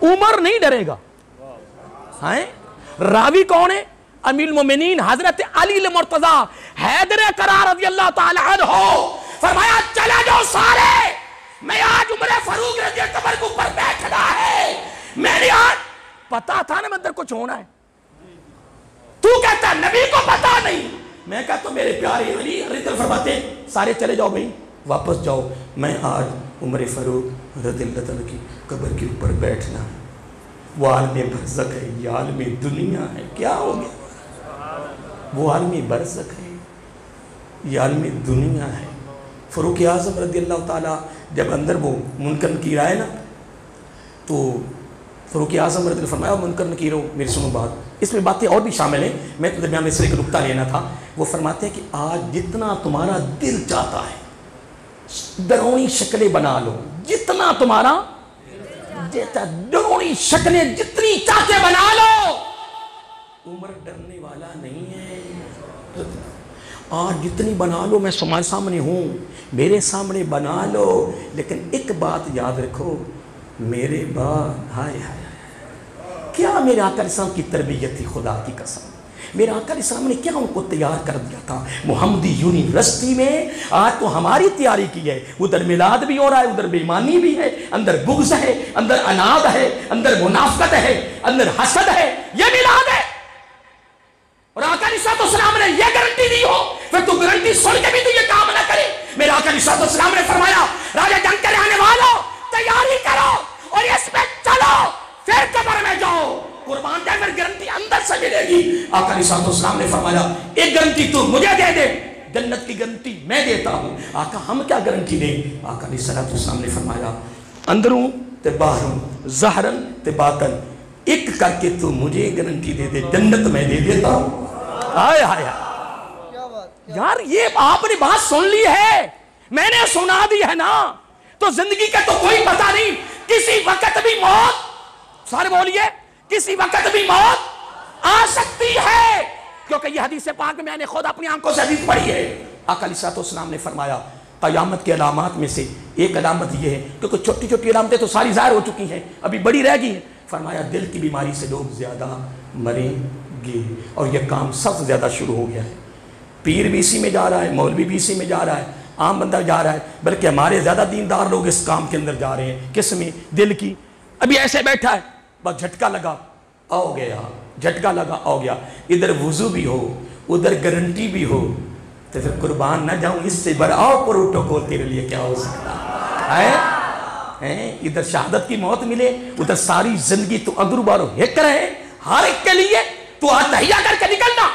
عمر نہیں ڈرے گا۔ راوی کون ہے؟ امیر المومنین حضرت علی المرتضیٰ حیدر قرار رضی اللہ تعالیٰ عنہ، فرمایا چلے جاؤ سارے، میں آج عمر فاروق رضی اللہ قبر کو اوپر بیٹھنا ہے، میں نے آج پتا تھا نا اندر کچھ ہونا ہے، تو کہتا نبی کو پتا نہیں، میں کہتا میرے پیارے علی رضی فرماتے ہیں سارے چلے جاؤ بھائی واپس جاؤ، میں آج عمر فاروق رضی اللہ تعالیٰ کی قبر کے اوپر بیٹھنا ہے، وہ عالم برزخ ہے، یہ عالم دنیا ہے، کیا ہو گیا؟ وہ عالم برزخ ہے، یہ عالم دنیا ہے۔ فاروق اعظم رضی اللہ تعالیٰ جب اندر وہ منکر نکیر آئے نا تو فاروق اعظم رضی اللہ فرمایا منکر نکیروں میری سنو بات، اس میں باتیں اور بھی شامل ہیں، میں تو درمیان میں اس ایک نکتہ لینا تھا۔ وہ فرماتے ہیں کہ آج جتنا تمہارا دل چاہتا ہے ڈرونی شکلیں بنا لو، جتنا تمہارا ڈرونی شکلیں جتنی چاہتے بنا لو، عمر ڈرنے والا نہیں ہے۔ آج جتنی بنا لو، میں تمہارے سامنے ہوں، میرے سامنے بنا لو، لیکن ایک بات یاد رکھو، میرے بعد ہائے ہائے کیا میرے آقا علیہ السلام کی تربیت تھی، خدا کی قسم میرے آقا علیہ السلام نے کیا ان کو تیار کر دیا تھا محمدی یونیورسٹی میں۔ آج تو ہماری تیاری کی ہے، ادھر میلاد بھی ہو رہا ہے، ادھر بے ایمانی بھی ہے، اندر بغض ہے، اندر اناد ہے، اندر منافقت ہے، اندر حسد ہے، یہ میلاد ہے۔ اور آقا علیہ السلام نے یہ گارنٹی دی ہو، پھر تو گارنٹی سن کے بھی تو یہ کام نہ کرے۔ میرے آقا علیہ السلام نے فرمایا راجہ جنگ کرے آنے والوں تیاری کرو اور اس میں چلو، پھر قبر میں جاؤ، قربان جائے پھر گارنٹی اندر سے ملے گی۔ آقا علیہ السلام نے فرمایا ایک گارنٹی تو مجھے دے دے، جنت کی گارنٹی میں دیتا ہوں۔ آقا ہم کیا گارنٹی دیں؟ آقا علیہ السلام نے فرمایا اندروں تے باہروں، ظاہرن تے باطن، ایک کر کے تو مجھے گارنٹی دے دے، جنت میں دے دیتا ہوں۔ آئے آئے یار یہ آپ نے بات سن لی ہے، میں نے سنا دی ہے نا، تو زندگی کا تو کوئی پتہ نہیں، کسی وقت بھی موت، سارے بولیے کسی وقت بھی موت آ سکتی ہے، کیونکہ یہ حدیث پاک میں نے خود اپنی آنکھوں سے حدیث پڑھی ہے۔ آقا علیہ السلام نے فرمایا قیامت کی علامات میں سے ایک علامت یہ ہے، کیونکہ چھوٹی چھوٹی علامتیں تو ساری ظاہر ہو چکی ہیں، ابھی بڑی رہ گئی ہیں۔ فرمایا دل کی بیماری سے لوگ زیادہ مریں گے، اور یہ کام سب سے زیادہ شروع ہو گیا ہے۔ پیر بھی اسی میں جا رہا ہے، مولوی بھی اسی میں جا رہا ہے، عام بندہ جا رہا ہے، بلکہ ہمارے زیادہ دیندار لوگ اس کام کے اندر جا رہے ہیں۔ کس میں؟ دل کی۔ ابھی ایسے بیٹھا ہے، بس جھٹکا لگا آؤ گیا، جھٹکا لگا آؤ گیا، ادھر وضو بھی ہو ادھر گارنٹی بھی ہو، تو پھر قربان نہ جاؤں اس سے بڑا پروٹوکول تیرے لیے کیا ہو سکتا ہے؟ ادھر شہادت کی موت ملے، ادھر ساری زندگی تو اگر بارو ہک رہے، ہر ایک کے لیے تو آج تہیہ کر کے نکلنا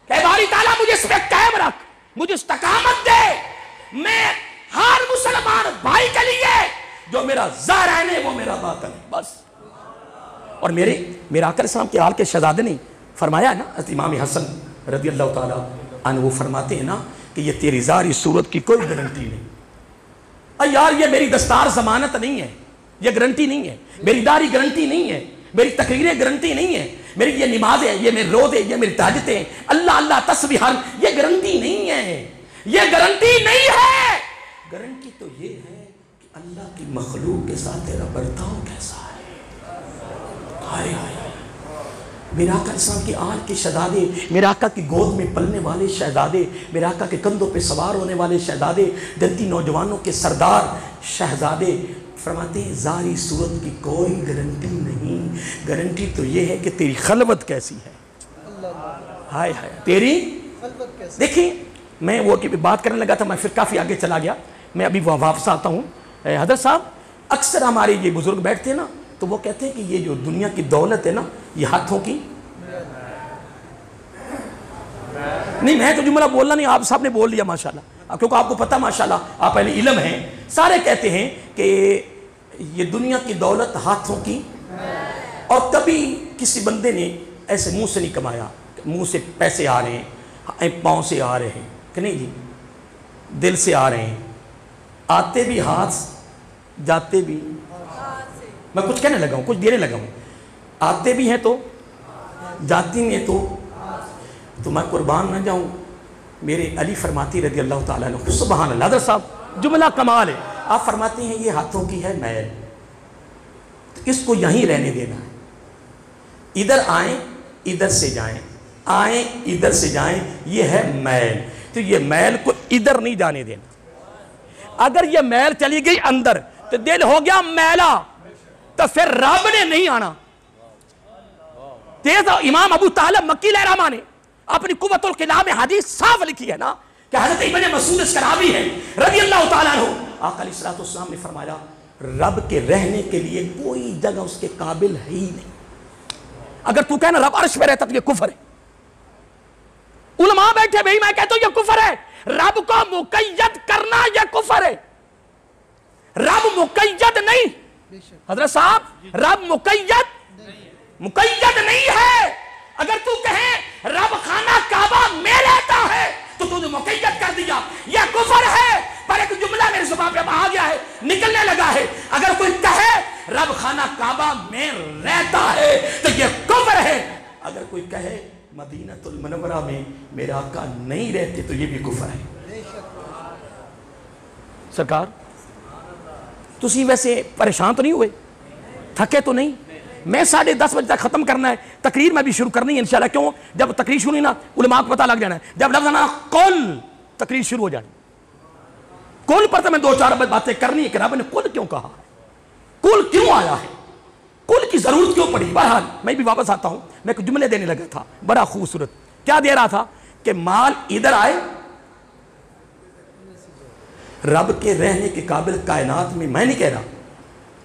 کہ باری تعالیٰ مجھے اس پہ قائم رکھ، مجھے استقامت دے، میں ہر مسلمان بھائی کے لیے جو میرا ظاہر ہے وہ میرا باطن ہے بس۔ اور میرے آقا السلام کے آل کے شہزادے نے فرمایا ہے نا، امام حسن رضی اللہ تعالیٰ عنہ وہ فرماتے ہیں نا کہ یہ تیری ظاہری صورت کی کوئی گارنٹی نہیں، یار یہ میری دستار ضمانت نہیں ہے، یہ گارنٹی نہیں ہے، میری داڑھی گارنٹی نہیں ہے، میری تقریریں گارنٹی نہیں ہے، میری یہ نمازیں، یہ میرے روزے، یہ میری تہجدیں، اللہ اللہ تسبیحات، یہ گارنٹی نہیں ہے، یہ گارنٹی نہیں ہے۔ گارنٹی تو یہ ہے کہ اللہ کی مخلوق کے ساتھ تیرا برتاؤ کیسا ہے۔ ہائے ہائے، میرے آقا السلام کی آل کے شہزادے، میرے آقا کی گود میں پلنے والے شہزادے، میرے آقا کے کندھوں پہ سوار ہونے والے شہزادے، جنتی نوجوانوں کے سردار شہزادے فرماتے ہیں ظاہری صورت کی کوئی گارنٹی نہیں، گارنٹی تو یہ ہے کہ تیری خلوت کیسی ہے۔ ہائے ہائے، تیری خلوت کیسی۔ دیکھیں میں وہ بات کرنے لگا تھا، میں پھر کافی آگے چلا گیا، میں ابھی واپس آتا ہوں۔ حضرت صاحب اکثر ہمارے یہ بزرگ بیٹھتے ہیں نا تو وہ کہتے ہیں کہ یہ جو دنیا کی دولت ہے نا یہ ہاتھوں کی نہیں، میں تو جملہ بولنا نہیں، آپ صاحب نے بول لیا ماشاءاللہ، کیونکہ آپ کو پتہ ماشاءاللہ آپ اہل علم ہیں، سارے کہتے ہیں کہ یہ دنیا کی دولت ہاتھوں کی، اور کبھی کسی بندے نے ایسے منہ سے نہیں کمایا، منہ سے پیسے آ رہے ہیں، پاؤں سے آ رہے ہیں کہ نہیں جی، دل سے آ رہے ہیں، آتے بھی ہاتھ جاتے بھی، میں کچھ کہنے لگا ہوں، کچھ دینے لگا ہوں، آتے بھی ہیں تو جاتی ہیں تو میں قربان نہ جاؤں۔ میرے علی فرماتی رضی اللہ تعالیٰ عنہ، سبحان اللہ، حضرت صاحب جملہ کمال ہے، آپ فرماتے ہیں یہ ہاتھوں کی ہے میل، تو اس کو یہیں رہنے دینا ہے، ادھر آئیں ادھر سے جائیں، آئیں ادھر سے جائیں، یہ ہے میل، تو یہ میل کو ادھر نہیں جانے دینا۔ اگر یہ میل چلی گئی اندر تو دل ہو گیا میلا، تو پھر رب نے نہیں آنا۔ تیز امام ابو طالب مکی علیہ الرحمہ نے اپنی قوت القلام میں حدیث صاف لکھی ہے نا کہ حضرت ابن مسعود اسکرابی ہے رضی اللہ تعالیٰ عنہ، آقا علیہ السلام نے فرمایا رب کے رہنے کے لیے کوئی جگہ اس کے قابل ہے ہی نہیں۔ اگر تو کہنا رب عرش پہ رہتا تو یہ کفر ہے۔ علماء بیٹھے بھئی میں کہتا ہوں یہ کفر ہے، رب کو مقید کرنا یہ کفر ہے، رب مقید نہیں، حضرت صاحب رب مقید نہیں ہے۔ اگر تو کہے رب خانہ کعبہ میں رہتا ہے تو نے مقید کر دیا، یہ کفر ہے، پر ایک جملہ میرے زبان پہ آ گیا ہے، نکلنے لگا ہے۔ اگر کوئی کہے رب خانہ کعبہ میں رہتا ہے تو یہ کفر ہے، اگر کوئی کہے مدینہ المنورہ میں میرا آقا نہیں رہتے تو یہ بھی کفر ہے۔ سرکار تسی ویسے پریشان تو نہیں ہوئے، تھکے تو نہیں؟ میں 10:30 بجے تک ختم کرنا ہے، تقریر میں بھی شروع کرنی ہے انشاءاللہ۔ کیوں؟ جب تقریر شروع ہوئی نا علماء کو پتہ لگ جانا ہے، جب لفظ آنا قل تقریر شروع ہو جانی، قل پر تو میں 2-4 باتیں کرنی ہے کہ رب نے قل کیوں کہا، قل کیوں آیا ہے، قل کی ضرورت کیوں پڑی۔ بہرحال میں بھی واپس آتا ہوں، میں کچھ جملے دینے لگا تھا بڑا خوبصورت، کیا دے رہا تھا کہ مال ادھر آئے، رب کے رہنے کے قابل کائنات میں، میں نہیں کہہ رہا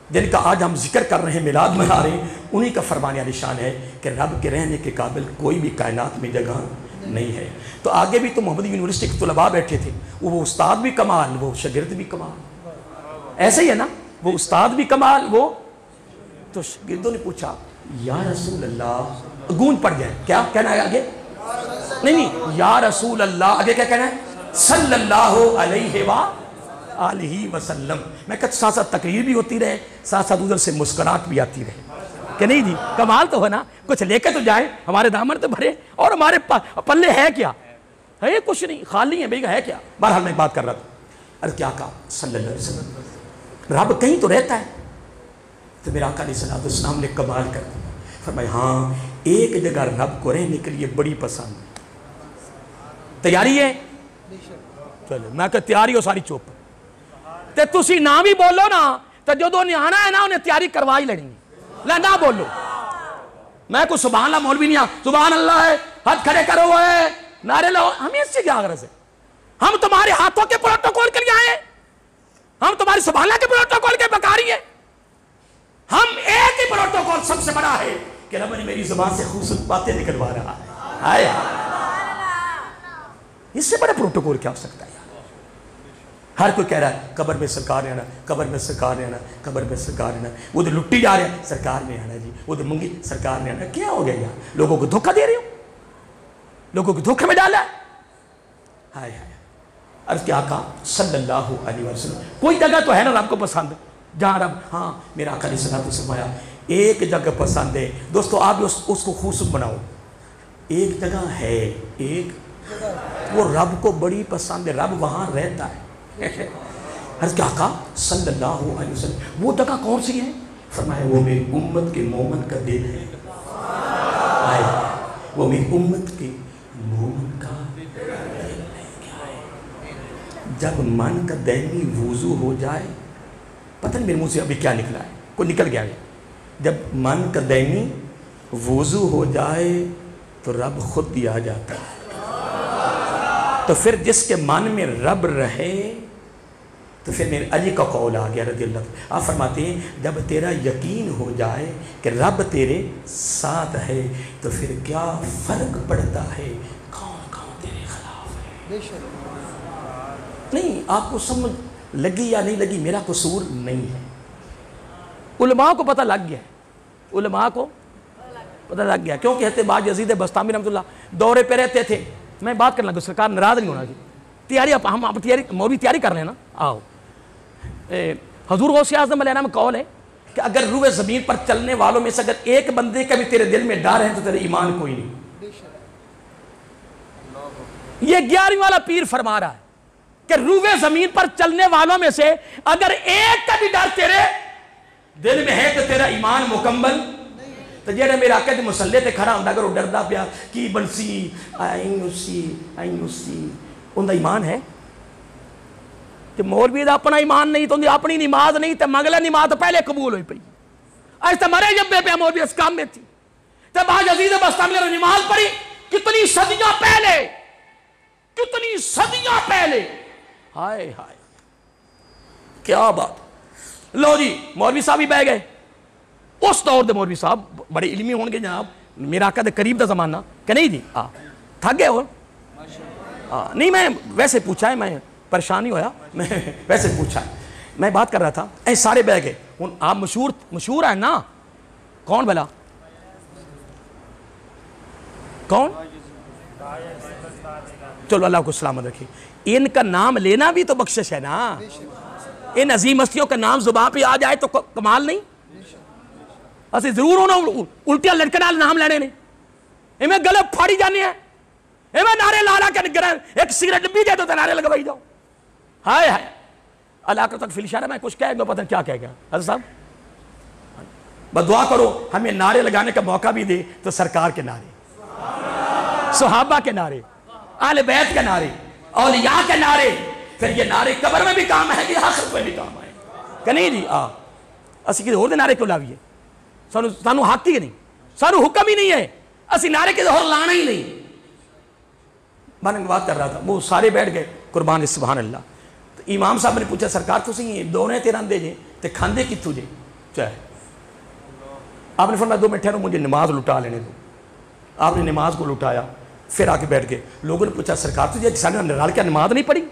جن کا آج ہم ذکر کر رہے ہیں میلاد منا رہے ہیں، انہی کا فرمان نشان ہے کہ رب کے رہنے کے قابل کوئی بھی کائنات میں جگہ نہیں ہے۔ تو آگے بھی تو محمد یونیورسٹی کے طلباء بیٹھے تھے، وہ استاد بھی کمال، وہ شاگرد بھی کمال، ایسے ہی ہے نا، وہ استاد بھی کمال، وہ تو شاگردوں نے پوچھا یا رسول اللہ، گونج پڑ جائے، کیا کہنا ہے آگے؟ نہیں یا رسول اللہ، آگے کیا کہنا ہے؟ صلی اللہ علیہ وآلہ وسلم۔ میں کہتا ساتھ ساتھ تقریر بھی ہوتی رہے، ساتھ ساتھ ادھر سے مسکرات بھی آتی رہے، کہ نہیں جی کمال تو ہے نا، کچھ لے کے تو جائیں، ہمارے دامن تو بھرے، اور ہمارے پلے ہے کیا؟ ہے کچھ نہیں، خالی ہے، ہے کیا؟ بہرحال میں بات کر رہا تھا، عرض کیا کہا صلی اللہ علیہ وسلم رب کہیں تو رہتا ہے، تو میرا آقا علیہ السلام نے کمال کر دیا، فرمایا ہاں ایک جگہ رب کو رہنے کے لیے بڑی پسند ہے، تیاری ہے؟ چلو میں کہ تیاری ہو ساری چوپ، تے تسی نہ بھی بولو نا تو جو دو نے آنا ہے نا انہیں تیاری کروائی لڑیں گے، نہ بولو، میں کوئی سبحان اللہ مولوی نہیں سبحان اللہ ہے، ہاتھ کھڑے کرو ہے، نعرے لو، ہمیں اس سے کیا غرض ہے؟ ہم تمہارے ہاتھوں کے پروٹوکول کے لیے آئے، ہم تمہاری ہمارے سبحان اللہ کے پروٹوکول کے بکاری ہے. ہم ایک ہی پروٹوکول سب سے بڑا ہے کہ رب نے میری زبان سے خوبصورت باتیں نکلوا رہا ہے. اس سے بڑا پروٹوکول کیا ہو سکتا ہے؟ ہر کوئی کہہ رہا ہے قبر میں سرکار نے آنا, قبر میں سرکار نے آنا, قبر میں سرکار نے آنا. وہ تو لٹی جا رہے ہیں سرکار نے آنا جی, وہ تو منگی سرکار نے آنا. کیا ہو گیا یار؟ لوگوں کو دھوکہ دے رہے ہو, لوگوں کو دھوکے میں ڈالا ہے. ہائے ہائے. عرض کہ آقا صلی اللہ علیہ وسلم کوئی جگہ تو ہے نا رب کو پسند, جہاں رب, ہاں میرا آقا علیہ الصلوۃ والسلام ایک جگہ پسند ہے. دوستو آپ اس کو خوبصورت بناؤ. ایک جگہ ہے, ایک وہ رب کو بڑی پسند ہے, رب وہاں رہتا ہے. عرض کہ آقا صلی اللہ علیہ وسلم وہ جگہ کون سی ہے؟ فرمایا وہ میری امت کے مومن کا دل ہے. وہ میری امت کے مومن کا دل ہے. جب من کا دائمی وضو ہو جائے, پتہ نہیں میرے منہ سے ابھی کیا نکلا ہے, کوئی نکل گیا ہے. جب من کا دائمی وضو ہو جائے تو رب خود ہی آ جاتا ہے. تو پھر جس کے من میں رب رہے, تو پھر میرے علی کا قول آ گیا رضی اللہ عنہ. آپ فرماتے ہیں جب تیرا یقین ہو جائے کہ رب تیرے ساتھ ہے تو پھر کیا فرق پڑتا ہے کون کون تیرے خلاف ہے. نہیں, آپ کو سمجھ لگی یا نہیں لگی میرا قصور نہیں ہے. علماء کو پتہ لگ گیا ہے, علماء کو پتہ لگ گیا. کیوں کہتے باج یزید بستامی رحمۃ اللہ دورے پہ رہتے تھے. میں بات کرنا کہ سرکار ناراض نہیں ہونا جی. تیاری ہم تیاری مولوی تیاری کر رہے ہیں نا. آؤ, حضور غوث اعظم علیہ السلام قول ہے کہ اگر روح زمین پر چلنے والوں میں سے اگر ایک بندے کا بھی تیرے دل میں ڈر ہے تو تیرے ایمان کوئی نہیں. یہ 11ویں والا پیر فرما رہا ہے کہ روح زمین پر چلنے والوں میں سے اگر ایک کا بھی ڈر تیرے دل میں ہے تو تیرا ایمان مکمل. تو جیڑے میرے آقا دے مسلح تے کھڑا ہوندا اگر وہ ڈردا پیا کی بنسی آئیں اسی ان دا ایمان ہے. کہ مولوی دا اپنا ایمان نہیں تو ان دی اپنی نماز نہیں تو مغلہ نماز پہلے قبول ہوئی پئی. ایسا مرے جب بے پہ مولوی اس کام میں تھی. جب آج عزیز بستامی نے نماز پڑھی کتنی صدیاں پہلے, کتنی صدیاں پہلے. ہائے ہائے کیا بات. لو جی مولوی صاحب ہی بہ گئے. اس دور دے مولوی صاحب بڑے علمی ہون گے جناب, میرا آقا دے قریب دا زمانہ کہ نہیں جی. تھک گئے ہو؟ نہیں میں ویسے پوچھا ہے, میں پریشانی ہویا میں ویسے پوچھا ہے. میں بات کر رہا تھا اے سارے بہ گئے. آپ مشہور ہیں نا, کون بھلا کون؟ چلو اللہ کو سلامت رکھے. ان کا نام لینا بھی تو بخشش ہے نا. ان عظیم ہستیوں کا نام زبان پہ آ جائے تو کمال نہیں. اسی ضرور ہونا الٹیاں لڑکے نال نام لینے نے, میں گلے پھاڑی جانے ہیں, میں نعرے لالا کے نگرہ ایک سگریٹ بھی دے دو تو نعرے لگوائی جاؤ. ہائے ہائے علاقہ تک فی الاشارہ میں کچھ کہہ گا پتہ کیا کہے گا. حضرت صاحب بس دعا کرو ہمیں نعرے لگانے کا موقع بھی دے تو سرکار کے نعرے, صحابہ کے نعرے, آل بیت کے نعرے, اولیاء کے نعرے. پھر یہ نعرے قبر میں بھی کام ہے کہ آخرت میں بھی کام ہے کہ نہیں جی. اسی کسی اور دے نعرے کیوں لاویے؟ سانو حق ہی نہیں, سانو حکم ہی نہیں ہے, اسی نعرے کے اور لانا ہی نہیں. میں بات کر رہا تھا وہ سارے بیٹھ گئے قربان سبحان اللہ. تو امام صاحب نے پوچھا سرکار تسی دونے تیراندے جے تے کھاندے کتھوں جے چاہے. آپ نے فرمایا 2 منٹ ٹھہرو مجھے نماز لٹا لینے دو. آپ نے نماز کو لٹایا پھر آ کے بیٹھ گئے. لوگوں نے پوچھا سرکار تجھے سارے نرال کیا نماز نہیں پڑھی؟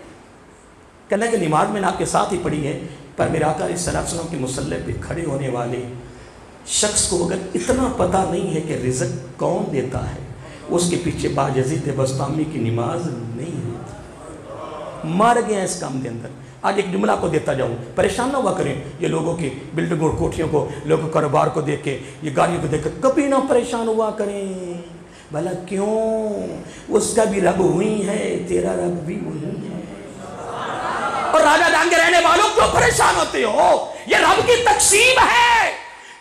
کہنا کہ نماز میں نے آپ کے ساتھ ہی پڑھی ہے, پر میرا آقا علیہ السلام کے مصلی پہ کھڑے ہونے والے شخص کو اگر اتنا پتہ نہیں ہے کہ رزق کون دیتا ہے اس کے پیچھے باجزید بستامی کی نماز نہیں ہوتی. مار گئے ہیں اس کام کے اندر. آج ایک جملہ کو دیتا جاؤں, پریشان نہ ہوا کریں یہ لوگوں کی بلڈنگوں اور کوٹھیوں کو, لوگوں کاروبار کو دیکھ کے, یہ گاڑیوں کو دیکھ کر کبھی نہ پریشان ہوا کریں. بھلا کیوں؟ اس کا بھی رب ہوئی ہے, تیرا رب بھی وہی ہے. اور راجہ ڈانگ کے رہنے والوں کیوں پریشان ہوتے ہو؟ یہ رب کی تقسیم ہے.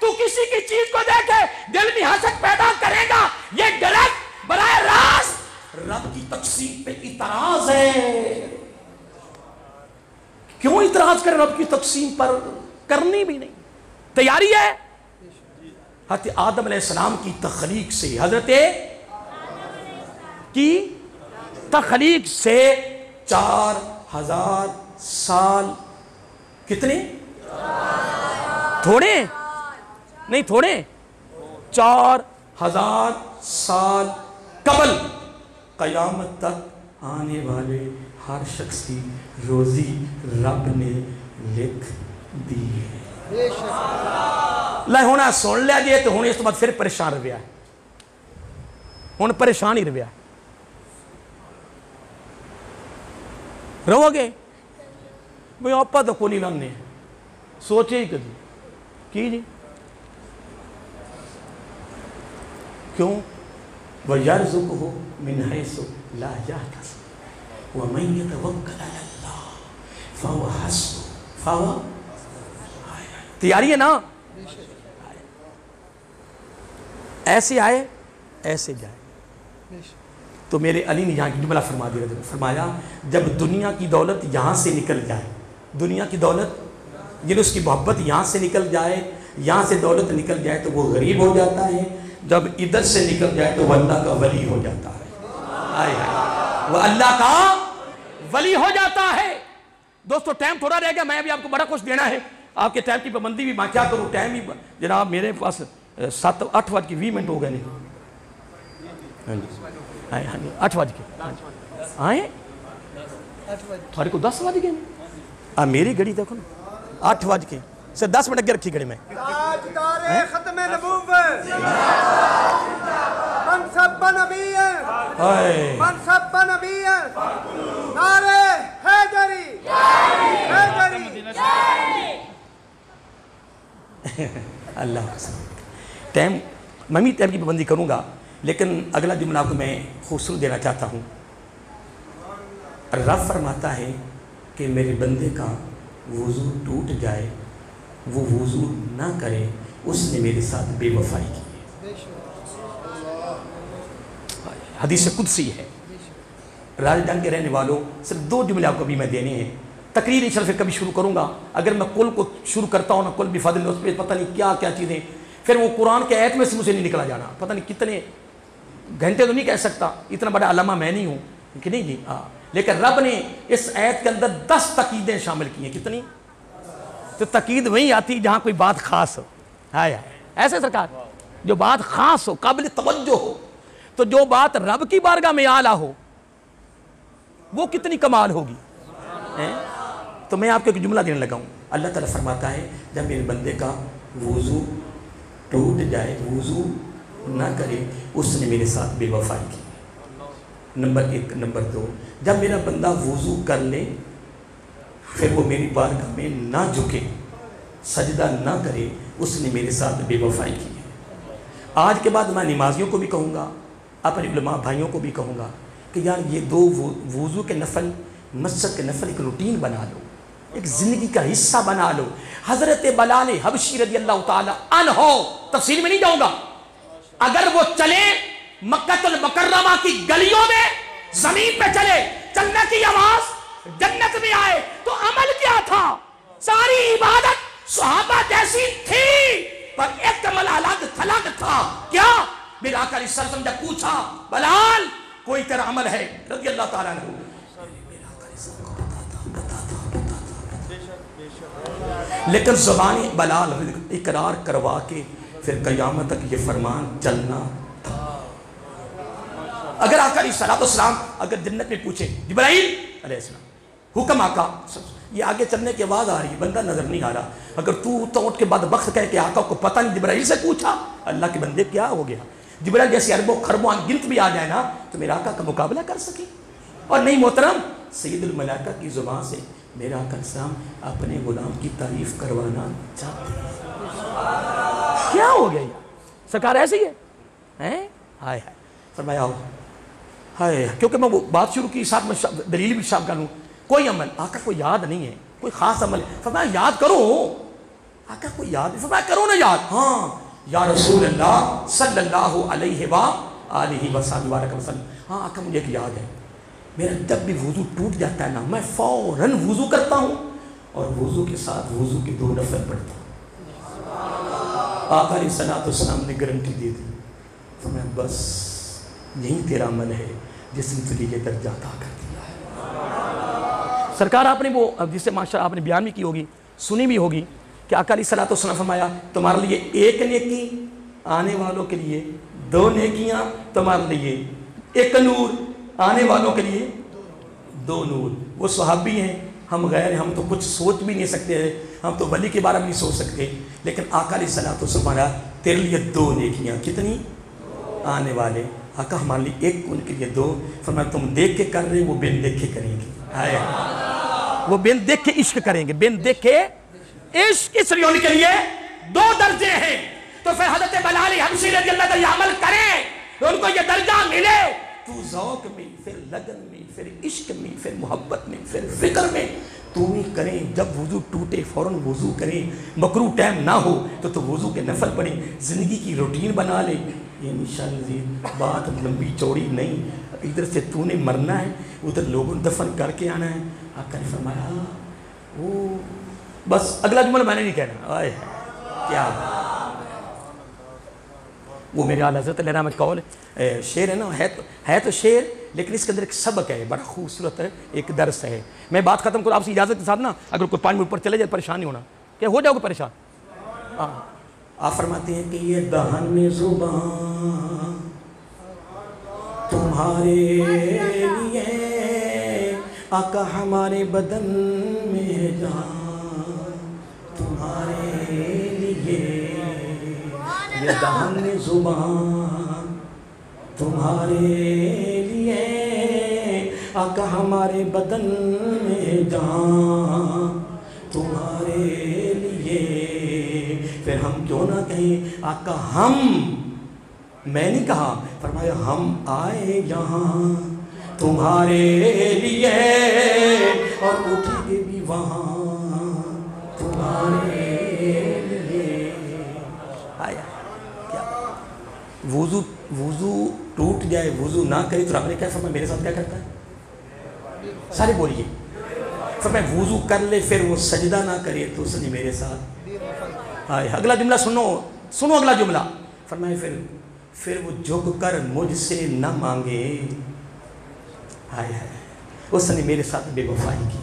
تو کسی کی چیز کو دیکھے دل میں حسد پیدا کرے گا, یہ غلط براہ راست رب کی تقسیم پہ اعتراض ہے. کیوں اعتراض کریں رب کی تقسیم پر؟ کرنی بھی نہیں. تیاری ہے. حضرت آدم علیہ السلام کی تخلیق سے, حضرت کی تخلیق سے 4000 سال کتنے؟ تھوڑے نہیں، تھوڑے 4000 سال قبل قیامت تک آنے والے ہر شخص کی روزی رب نے لکھ دی ہے۔ لے ہونا سن لیا جی تو ہونے اس بعد پھر پریشان رویا ہے، ہوں پریشان ہی رویا ہے۔ رو گے بھئی آپ تو کو نہیں لانے سوچے ہی کدی کی جی کیوں؟ وَيَرْزُقُهُ مِنْ حَيْثُ لَا يَحْتَسِبُ وَمَنْ يَتَوَكَّلْ عَلَى اللَّهِ فَهُوَ حَسْبُهُ فَهُوَ تیاری ہے نا؟ ایسے آئے ایسے جائے۔ تو میرے علی نے یہاں کی جملہ فرما دیا، فرمایا جب دنیا کی دولت یہاں سے نکل جائے، دنیا کی دولت یعنی اس کی محبت یہاں سے نکل جائے، یہاں سے دولت نکل جائے تو وہ غریب ہو جاتا ہے، جب ادھر سے نکل جائے تو وہ اللہ کا ولی ہو جاتا ہے۔ وہ اللہ کا ولی ہو جاتا ہے۔ دوستو ٹائم تھوڑا رہ گیا، میں ابھی آپ کو بڑا کچھ دینا ہے، آپ کے ٹائم کی پابندی بھی میں کیا کروں، ٹائم ہی جناب میرے پاس 8:20 ہو گئے نہیں، 8 آئے تھوڑے کو 10 بج گئے میری گھڑی دیکھو نا 8 سے 10 منٹ اگے رکھی گھڑی میں۔ تاجدار ختم نبوت منصب نبی منصب نبی نعرہ حیدری حیدری اللہ ٹائم میں بھی ٹائم کی پابندی کروں گا، لیکن اگلا جملہ کو میں خوبصورت دینا چاہتا ہوں۔ رب فرماتا ہے کہ میرے بندے کا وضو ٹوٹ جائے، وہ وضو نہ کرے، اس نے میرے ساتھ بے وفائی کی ہے۔ حدیث قدسی ہے۔ راجدھان کے رہنے والوں صرف 2 جملے آپ کو بھی میں دینے ہیں، تقریر انشاءاللہ پھر کبھی شروع کروں گا۔ اگر میں کل کو شروع کرتا ہوں نا، کل بھی فضل اس پہ پتہ نہیں کیا کیا چیزیں، پھر وہ قرآن کے آیت میں سے مجھے نہیں نکلا جانا، پتہ نہیں کتنے گھنٹے تو نہیں کہہ سکتا، اتنا بڑا علامہ میں نہیں ہوں کہ نہیں جی ہاں، لیکن رب نے اس آیت کے اندر 10 تقیدیں شامل کی ہیں۔ کتنی؟ تو تقید وہیں آتی جہاں کوئی بات خاص ہو، ایسے سرکار جو بات خاص ہو، قابل توجہ ہو، تو جو بات رب کی بارگاہ میں اعلیٰ ہو وہ کتنی کمال ہوگی۔ تو میں آپ کو ایک جملہ دینے لگا ہوں۔ اللہ تعالیٰ فرماتا ہے جب میرے بندے کا وضو ٹوٹ جائے، وضو نہ کرے، اس نے میرے ساتھ بے وفائی کی۔ نمبر 1۔ نمبر 2، جب میرا بندہ وضو کر لے پھر وہ میری بارگاہ میں نہ جھکے، سجدہ نہ کرے، اس نے میرے ساتھ بے وفائی کی ہے۔ آج کے بعد میں نمازیوں کو بھی کہوں گا، اپنے علماء بھائیوں کو بھی کہوں گا کہ یار یہ 2 وضو کے نفل، مسجد کے نفل ایک روٹین بنا لو، ایک زندگی کا حصہ بنا لو۔ حضرت بلال حبشی رضی اللہ تعالی عنہ، تفصیل میں نہیں جاؤں گا، اگر وہ چلے مکہ المکرمہ کی گلیوں میں، زمین پہ چلے، چلنے کی آواز جنت میں آئے، تو عمل کیا تھا؟ ساری عبادت صحابہ جیسی تھی، پر ایک عمل الگ تھلگ تھا۔ کیا؟ میرا آقا علیہ السلام جب پوچھا بلال کوئی تیرا عمل ہے رضی اللہ تعالیٰ عنہ، میرا آقا علیہ السلام کو بتا لیکن زبان بلال اقرار کروا کے پھر قیامت تک یہ فرمان چلنا تھا۔ اگر آقا علیہ السلام اگر جنت میں پوچھے جبرائیل علیہ السلام حکم آقا، یہ آگے چلنے کی آواز آ رہی ہے، بندہ نظر نہیں آ رہا، اگر تو اٹھ کے بعد وقت کہہ کہ آقا کو پتہ نہیں، جبرائیل سے پوچھا، اللہ کے بندے کیا ہو گیا؟ جبرائیل جیسے اربوں خربوں گنت بھی آ جائے نا تو میرا آقا کا مقابلہ کر سکے؟ اور نہیں محترم، سید الملائکہ کی زبان سے میرا آقا السلام اپنے غلام کی تعریف کروانا چاہتے ہیں۔ کیا ہو گیا سرکار؟ ایسے ہی ہے؟ ہائے ہائے فرمایا ہو ہائے، کیونکہ میں وہ بات شروع کی، ساتھ میں دلیل بھی شامل کروں۔ کوئی عمل آقا کو یاد نہیں ہے، کوئی خاص عمل ہے، فرمایا یاد کرو، آقا کو یاد ہے، فرمایا کرو نا یاد۔ ہاں یا رسول اللہ صلی اللہ علیہ وآلہ وسلم، ہاں آقا مجھے ایک یاد ہے، میرا جب بھی وضو ٹوٹ جاتا ہے نا، میں فوراً وضو کرتا ہوں اور وضو کے ساتھ وضو کے 2 نفل پڑھتا ہوں۔ آقا علیہ السلام نے گارنٹی دے دی، فرمایا بس یہی تیرا عمل ہے جس نے تجھے یہ درجہ عطا کر دیا ہے۔ سرکار آپ نے وہ جسے ماشاءاللہ آپ نے بیان بھی کی ہوگی، سنی بھی ہوگی کہ آقا علیہ الصلوۃ والسلام فرمایا تمہارے لیے ایک نیکی آنے والوں کے لیے 2 نیکیاں تمہارے لیے، ایک نور آنے والوں کے لیے 2 نور۔ وہ صحابی ہیں، ہم غیر ہیں، ہم تو کچھ سوچ بھی نہیں سکتے ہیں، ہم تو ولی کے بارے میں نہیں سوچ سکتے، لیکن آقا علیہ الصلوۃ والسلام فرمایا تیرے لیے 2 نیکیاں، کتنی؟ آنے والے۔ آقا ہمارے لیے 1، ان کے لیے 2۔ فرمایا تم دیکھ کے کر رہے، وہ بن دیکھ کے کریں گے، وہ بن دیکھ کے عشق کریں گے، بن دیکھ کے عشق۔ اس لیے ان کے لیے 2 درجے ہیں، تو پھر حضرت بلال حبشی رضی اللہ عنہ عمل کریں تو ان کو یہ درجہ ملے، تو ذوق میں، پھر لگن میں، پھر عشق میں، پھر محبت میں، پھر فکر میں تو ہی کریں۔ جب وضو ٹوٹے فوراً وضو کریں، مکروہ ٹائم نہ ہو تو وضو کے نفل پڑھیں، زندگی کی روٹین بنا لیں۔ یہ انشاءاللہ بات لمبی چوڑی نہیں، ادھر سے تو نے مرنا ہے، ادھر لوگوں نے دفن کر کے آنا ہے۔ آقا نے فرمایا وہ بس اگلا جملہ میں نے نہیں کہنا، آئے کیا وہ میرے اعلیٰ حضرت لینا میں قول شعر ہے نا، ہے تو شعر لیکن اس کے اندر ایک سبق ہے، بڑا خوبصورت ہے، ایک درس ہے۔ میں بات ختم کروں آپ سے اجازت کے ساتھ نا، اگر کوئی 5 منٹ پر چلے جائے پریشان نہیں ہونا، کیا ہو جاؤ گے پریشان؟ آپ فرماتے ہیں کہ یہ دہن میں زبان تمہارے لیے، آقا ہمارے بدن میں جان تمہارے لیے، یہ دہن میں زبان تمہارے لیے، آقا ہمارے بدن میں جان تمہارے لیے۔ پھر ہم کیوں نہ کہیں آقا ہم، میں نہیں کہا، فرمایا ہم آئے یہاں تمہارے لیے اور اٹھیں گے بھی وہاں تمہارے لیے۔ آیا کیا وضو ٹوٹ جائے، وضو نہ کرے تو رب نے کیا فرمایا میرے ساتھ کیا کرتا ہے؟ سارے بولیے، فرمایا وضو کر لے پھر وہ سجدہ نہ کرے تو اس نے میرے ساتھ۔ اگلا جملہ سنو اگلا جملہ، فرمایا پھر وہ جھک کر مجھ سے نہ مانگے، اس نے میرے ساتھ بے وفائی کی۔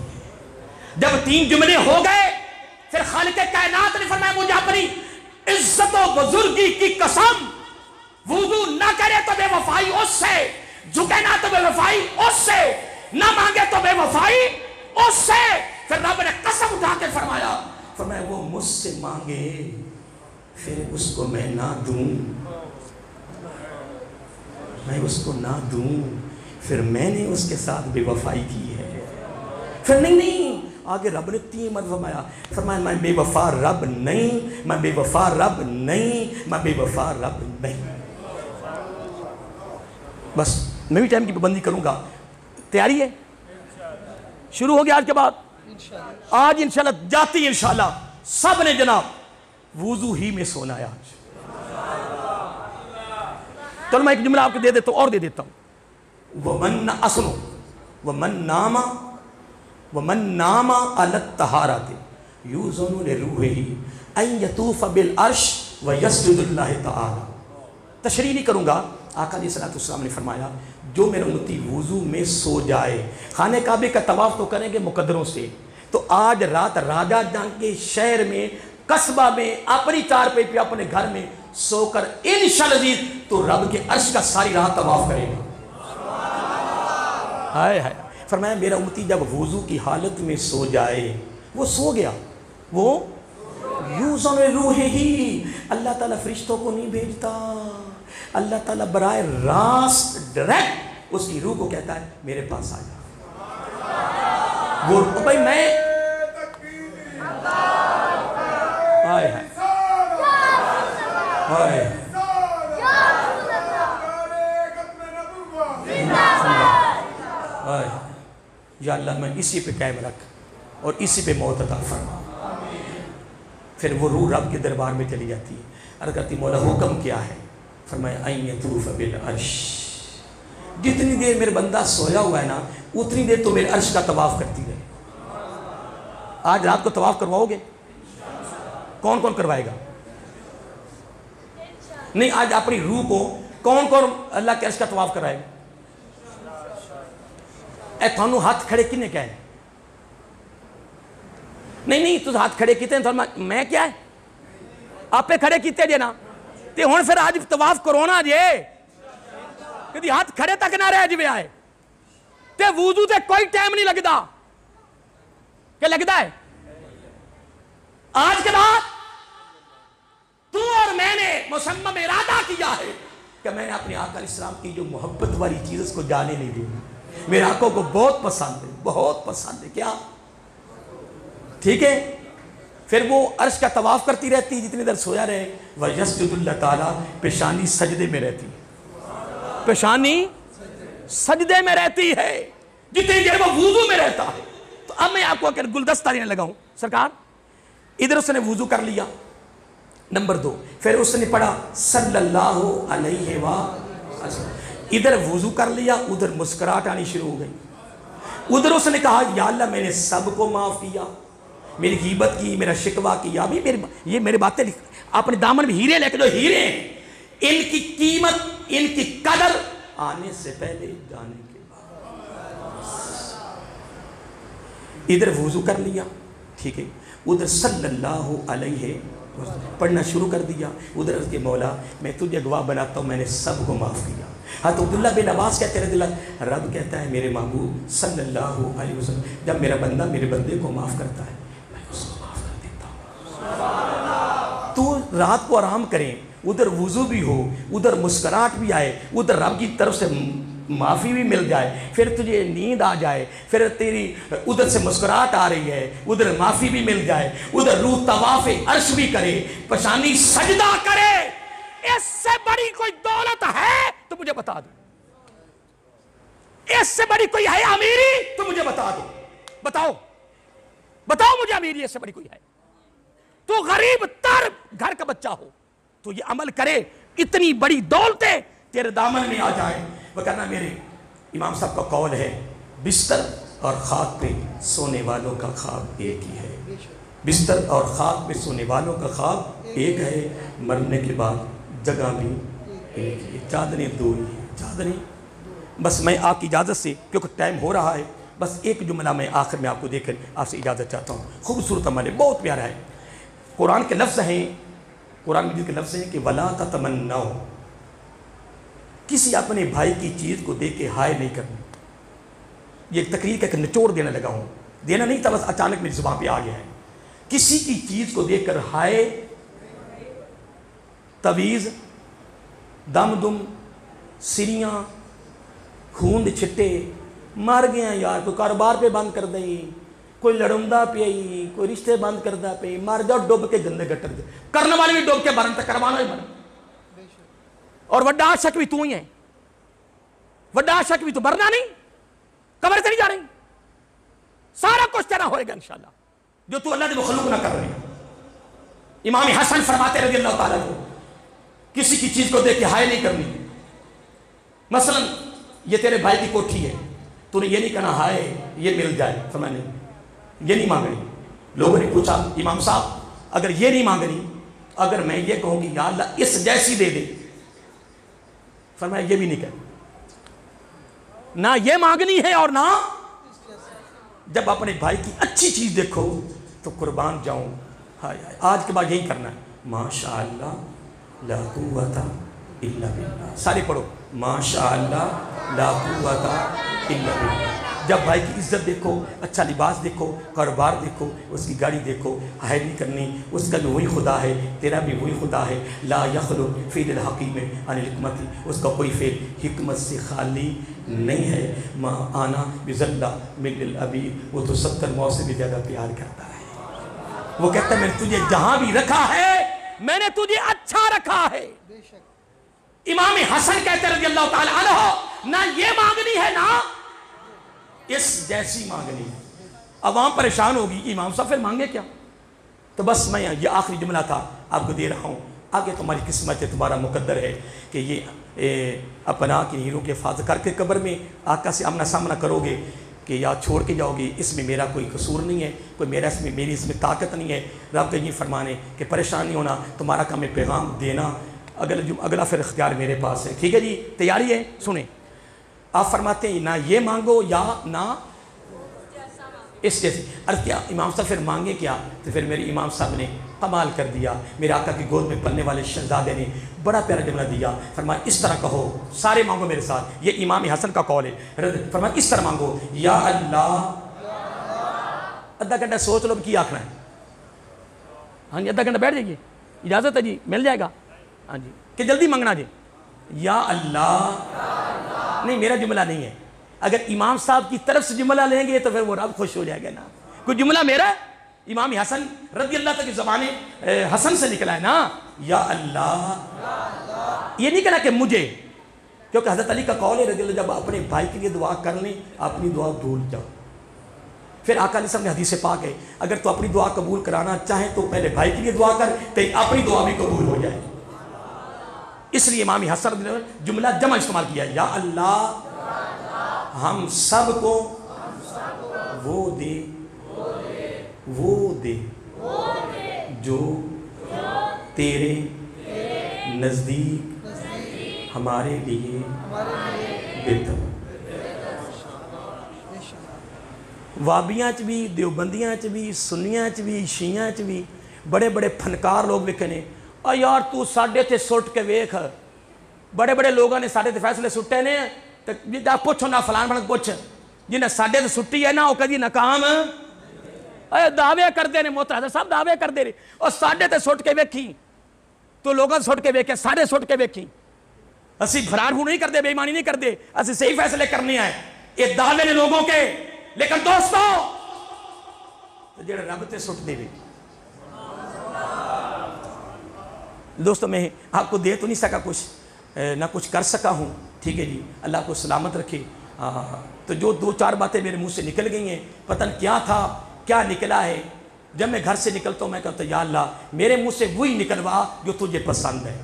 جب 3 جملے ہو گئے پھر خالق کائنات نے فرمایا مجھے اپنی عزت و بزرگی کی قسم، وضو نہ کرے تو بے وفائی اس سے، جھکے نہ تو بے وفائی اس سے، نہ مانگے تو بے وفائی اس سے۔ پھر رب نے قسم اٹھا کے فرمایا وہ مجھ سے مانگے پھر اس کو میں نہ دوں، میں اس کو نہ دوں، پھر میں نے اس کے ساتھ بے وفائی کی ہے۔ پھر نہیں آگے رب نے 3 مرتبہ فرمایا میں بے وفا رب نہیں، میں بے وفا رب نہیں، میں بے وفا رب نہیں۔ بس میں بھی ٹائم کی پابندی کروں گا، تیاری ہے؟ شروع ہو گیا آج کے بعد، آج انشاءاللہ جاتی انشاءاللہ سب نے جناب وضو ہی میں سونا ہے آج۔ چلو میں ایک جملہ آپ کو دے دیتا ہوں اور دے دیتا ہوں، وَمَن نَامَ عَلَى الطَّهَارَةِ يُوزَنُ لِرُوحِهِ أَن يَطُوفَ بِالْعَرْشِ وَيَسْجُدُ اللَّهِ تَعَالَى۔ تشریح نہیں کروں گا، آقا علیہ السلام نے فرمایا جو میرا امتی وضو میں سو جائے، خانہ کعبے کا طواف تو کریں گے مقدروں سے، تو آج رات راجہ جان کے شہر میں، قصبہ میں، اپنی چارپائی پہ اپنے گھر میں سو کر انشاءاللہ تو رب کے عرش کا ساری رات طواف کرے گا۔ فرمایا میرا امتی جب وضو کی حالت میں سو جائے، وہ سو گیا، وہ یوزن روحہی، اللہ تعالیٰ فرشتوں کو نہیں بھیجتا، اللہ تعالیٰ براہ راست ڈائریکٹ اس کی روح کو کہتا ہے میرے پاس آ جا۔ وہ بھائی میں یا اللہ میں اسی پہ قائم رکھ اور اسی پہ موت عطا فرما۔ پھر وہ روح رب کے دربار میں چلی جاتی ہے، عرض کرتی مولا حکم کیا ہے؟ فرمایا این یطوف بالعرش، جتنی دیر میرے بندہ سویا ہوا ہے نا اتنی دیر تو میرے عرش کا طواف کرتی رہے۔ آج رات کو طواف کرواؤ گے؟ کون کون کروائے گا؟ نہیں، آج اپنی روح کو کون کون اللہ کے عرش کا طواف کرائے گا؟ اے تھانو ہاتھ کھڑے کنے کہے؟ نہیں تو ہاتھ کھڑے کیتے ہیں میں کیا ہے آپ پہ کھڑے کیتے جے نا تے ہن پھر آج طواف کرونا جے کدی ہاتھ کھڑے تک نہ رہ جوے آئے تے وضو تے کوئی ٹائم نہیں لگدا کہ لگدا ہے آج کے بعد تو اور میں نے مصمم ارادہ کیا ہے کہ میں نے اپنے آقا علیہ السلام کی جو محبت والی چیز اس کو جانے نہیں دوں. میرے آقا کو بہت پسند ہے, بہت پسند ہے. کیا ٹھیک ہے؟ پھر وہ عرش کا طواف کرتی رہتی جتنی دیر سویا رہے. وَيَسْجُدُ اللَّهُ تعالیٰ پیشانی سجدے میں رہتی, پیشانی سجدے میں رہتی ہے جتنی دیر وہ وضو میں رہتا ہے. تو اب میں آپ کو اگر گلدستہ دینے لگا ہوں, سرکار ادھر اس نے وضو کر لیا, نمبر 2 پھر اس نے پڑھا صلی اللہ علیہ وسلم, ادھر وضو کر لیا, ادھر مسکراہٹ آنی شروع ہو گئی. ادھر اس نے کہا یا اللہ میں نے سب کو معاف کیا, میری غیبت کی, میرا شکوہ کیا. ابھی یہ میری باتیں اپنے دامن میں ہیرے لے کے, جو ہیرے ہیں ان کی قیمت, ان کی قدر آنے سے پہلے جانے کے بعد. ادھر وضو کر لیا, ٹھیک ہے, ادھر صلی اللہ علیہ پڑھنا شروع کر دیا. ادھر اس کے مولا میں تجھے گواہ بناتا ہوں میں نے سب کو معاف کیا. حضرت عبداللہ بن عباس کہتے رضی اللہ, رب کہتا ہے میرے محبوب صلی اللہ علیہ وسلم جب میرا بندہ میرے بندے کو معاف کرتا ہے میں اس کو معاف کر دیتا ہوں. تو رات کو آرام کریں, ادھر وضو بھی ہو, ادھر مسکراہٹ بھی آئے, ادھر رب کی طرف سے معافی بھی مل جائے, پھر تجھے نیند آ جائے, پھر تیری ادھر سے مسکراہٹ آ رہی ہے, ادھر معافی بھی مل جائے, ادھر روح طواف عرش بھی کرے, پیشانی سجدہ کرے. اس سے بڑی کوئی دولت ہے تو مجھے بتا دو, اس سے بڑی کوئی ہے امیری تو مجھے بتا دو. بتاؤ بتاؤ مجھے امیری اس سے بڑی کوئی ہے؟ تو غریب تر گھر کا بچہ ہو تو یہ عمل کرے, اتنی بڑی دولتیں تیرے دامن میں آ جائے. وہ کہنا میرے امام صاحب کا قول ہے بستر اور خاک پہ سونے والوں کا خواب ایک ہی ہے, بستر اور خاک پہ سونے والوں کا خواب ایک ہے, مرنے کے بعد جگہ بھی ایک ہی ہے, چادریں دو ہی ہیں, چادریں. بس میں آپ کی اجازت سے کیونکہ ٹائم ہو رہا ہے بس ایک جملہ میں آخر میں آپ کو دے کر آپ سے اجازت چاہتا ہوں. خوبصورت عمل ہے, بہت پیارا ہے. قرآن کے لفظ ہیں, قرآن مجید کے لفظ ہیں کہ وَلَا تَتَمَنَّوْا, کسی اپنے بھائی کی چیز کو دیکھ کے ہائے نہیں کرنا. یہ ایک تقریر کا ایک نچوڑ دینے لگا ہوں, دینا نہیں تھا بس اچانک میری زبان پہ آ گیا ہے. کسی کی چیز کو دیکھ کر ہائے, تویز, دم دم, سریاں, خوند چھٹے, مر گیا یار, کوئی کاروبار پہ بند کر دیں, کوئی لڑندہ پہ, کوئی رشتے بند کردہ پہ, مر جاؤ ڈوب کے گندے گٹر دے. کرنے والے بھی ڈوب کے برن تک کروانا ہی برن. اور وڈا شک بھی تو ہی ہے, وڈا شک بھی تو مرنا نہیں, قبر سے نہیں جا رہی, سارا کچھ تیرا ہوئے گا انشاءاللہ جو تو اللہ نے مخلوق نہ کر رہی. امام حسن فرماتے رضی اللہ تعالیٰ کو کسی کی چیز کو دیکھ کے ہائے نہیں کرنی. مثلا یہ تیرے بھائی کی کوٹھی ہے, تو نے یہ نہیں کہنا ہائے یہ مل جائے, فرمایا نہیں, یہ نہیں مانگنی. لوگوں نے پوچھا امام صاحب اگر یہ نہیں مانگنی, اگر میں یہ کہوں گی یا اللہ اس جیسی دے دے, فرمایا یہ بھی نہیں کہنا, نہ یہ مانگنی ہے اور نہ. جب اپنے بھائی کی اچھی چیز دیکھو تو قربان جاؤں, ہائے آج کے بعد یہی کرنا ہے, ماشاءاللہ لا قوت الا باللہ. سارے پڑھو ماشاءاللہ لا قوت الا باللہ. جب بھائی کی عزت دیکھو, اچھا لباس دیکھو, کاروبار دیکھو, اس کی گاڑی دیکھو, ہائے نہیں کرنی. اس کا بھی وہی خدا ہے, تیرا بھی وہی خدا ہے. لا یخلق فعل الحکیم عن الحکمت, اس کا کوئی فعل حکمت سے خالی نہیں ہے. ما آنا بذلہ من الابی, وہ تو 70 موت سے بھی زیادہ پیار کرتا ہے. وہ کہتا ہے میں نے تجھے جہاں بھی رکھا ہے میں نے تجھے اچھا رکھا ہے. امام حسن کہتے رضی اللہ تعالیٰ عنہ نہ یہ مانگنی ہے نہ اس جیسی مانگنی ہے. عوام پریشان ہوگی امام صاحب پھر مانگے کیا؟ تو بس میں یہ آخری جملہ تھا آپ کو دے رہا ہوں. آگے تمہاری قسمت ہے, تمہارا مقدر ہے کہ یہ اپنا کی نیروں کے حفاظت کر کے قبر میں آقا سے آمنا سامنا کرو گے کہ یا چھوڑ کے جاؤ گے, اس میں میرا کوئی قصور نہیں ہے, کوئی میری اس میں طاقت نہیں ہے. رب کا یہ فرمانے کہ پریشان نہیں ہونا, تمہارا کام ہے پیغام دینا. اگلا پھر اختیار میرے پاس ہے. ٹھیک ہے جی, تیاری ہے؟ سنیں آپ فرماتے ہیں نہ یہ مانگو یا نہ اس جیسے عرض کیا امام صاحب پھر مانگے کیا؟ تو پھر میرے امام صاحب نے کمال کر دیا، میرے آقا کی گود میں پلنے والے شہزادے نے بڑا پیارا جملہ دیا، فرمایا اس طرح کہو، سارے مانگو میرے ساتھ، یہ امام حسن کا قول ہے، فرمایا اس طرح مانگو، یا اللہ، آدھا گھنٹہ سوچ لو کی آخنا ہے، ہاں جی آدھا گھنٹہ بیٹھ جائیے، اجازت ہے جی، مل جائے گا، ہاں جی کہ جلدی مانگنا جی، یا اللہ، نہیں میرا جملہ نہیں ہے، اگر امام صاحب کی طرف سے جملہ لیں گے تو پھر وہ رب خوش ہو جائے گا نا، کوئی جملہ میرا ہے، امام حسن رضی اللہ تک کی زبان حسن سے نکلا ہے نا، یا اللہ، یہ نہیں کہنا کہ مجھے، کیونکہ حضرت علی کا قول ہے رضی اللہ، جب اپنے بھائی کے لیے دعا کر لیں اپنی دعا بھول جاؤ، پھر آقا علیہ السلام نے حدیث پاک ہے اگر تو اپنی دعا قبول کرانا چاہیں تو پہلے بھائی کے لیے دعا کر تو اپنی دعا بھی قبول ہو جائے، اس لیے امام حسن نے جملہ جمع استعمال کیا، یا اللہ ہم سب کو وہ دے جو تیرے نزدیک ہمارے لیے بہتر۔ وابیاں چ بھی، دیوبندیاں چ بھی، سنیاں چ بھی، شیعاں چ بھی بڑے بڑے فنکار لوگ وکھنے، اور یار تو ساڈے تے سٹ کے ویکھ، بڑے بڑے لوگوں نے ساڈے تے فیصلے سٹے نے، جا پوچھو نہ فلان بڑک پوچھ جنہیں ساڈے تے سٹی ہے نا وہ کدی ناکام دعوے کر دے نے، محترم صاحب دعوے کر دے رہے، اور ساڈے تے سٹ کے ویکھی تو لوگوں سٹ کے ویکھے، ساڈے سٹ کے ویکھی، اسی فرار ہو نہیں کر دے، بے ایمانی نہیں کر دے، اسی صحیح فیصلے کرنے آئے، یہ دعوے نے لوگوں کے، لیکن دوستو جڑے رب تے سٹ دے، دوستو میں آپ کو دے تو نہیں سکا کچھ، نہ کچھ کر سکا ہوں، ٹھیک ہے جی، اللہ کو سلامت رکھے، تو جو دو چار باتیں میرے منہ سے نکل گئی ہیں، پتہ نہیں کیا تھا، کیا نکلا ہے، جب میں گھر سے نکلتا ہوں میں کہتا ہوں یا اللہ میرے منہ سے وہی نکلوا جو تجھے پسند ہے،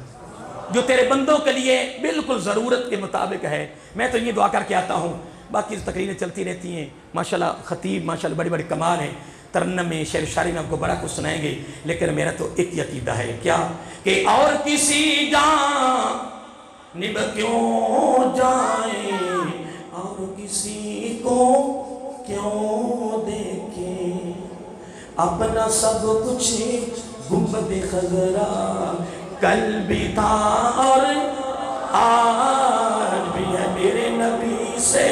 جو تیرے بندوں کے لیے بالکل ضرورت کے مطابق ہے، میں تو یہ دعا کر کے آتا ہوں، باقی تقریریں چلتی رہتی ہیں، ماشاءاللہ خطیب ماشاءاللہ بڑی بڑی کمال ہیں، ترنم میں شعر و شاعری میں آپ کو بڑا کچھ سنائیں گے، لیکن میرا تو ایک ہی عقیدہ ہے، کیا کہ اور کسی جانب کیوں جائیں، اور کسی کو کیوں دیکھیں، اپنا سب کچھ گنبد خضرا کل بھی تھا اور آج بھی ہے، میرے نبی سے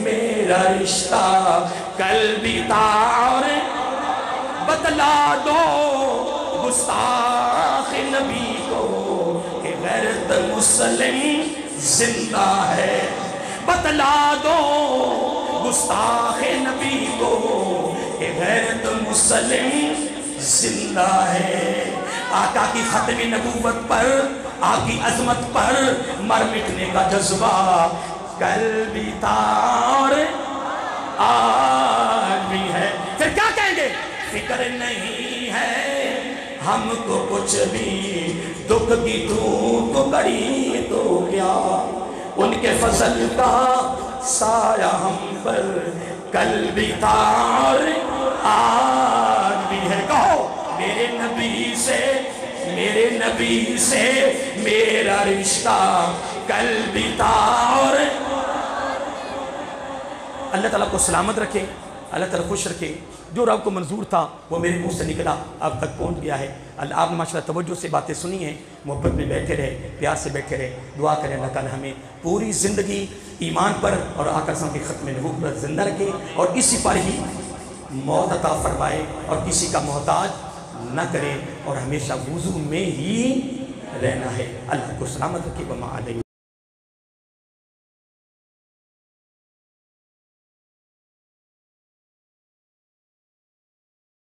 میرا رشتہ کل بھی تھا اور بتلا دو گستاخ نبی کو کہ غیرت مسلم زندہ ہے، بتلا دو گستاخ نبی کو کہ غیرت مسلم زندہ ہے، آقا کی ختم نبوت پر، آقا کی عظمت پر مر مٹنے کا جذبہ کل بھی تھا اور آج بھی ہے، پھر کیا کہیں گے، فکر نہیں ہے ہم کو کچھ بھی، دکھ کی دھوپ بڑی تو کیا، ان کے فضل کا سایہ ہم پر کل بھی تھا اور آج بھی ہے، کہو میرے نبی سے میرا رشتہ کل بھی تھا اور اللہ تعالیٰ کو سلامت رکھے، اللہ تعالیٰ خوش رکھے، جو رب کو منظور تھا وہ میرے منہ سے نکلا اب تک پہنچ گیا ہے، آپ نے ماشاءاللہ توجہ سے باتیں سنی ہیں، محبت میں بیٹھے رہے، پیار سے بیٹھے رہے، دعا کریں اللہ تعالیٰ ہمیں پوری زندگی ایمان پر اور آقا صلی اللہ علیہ وسلم کی ختم نبوت پر زندہ رکھے اور اسی پر ہی موت عطا فرمائے اور کسی کا محتاج نہ کرے اور ہمیشہ وضو میں ہی رہنا ہے، اللہ کو سلامت رکھے، وما علیہ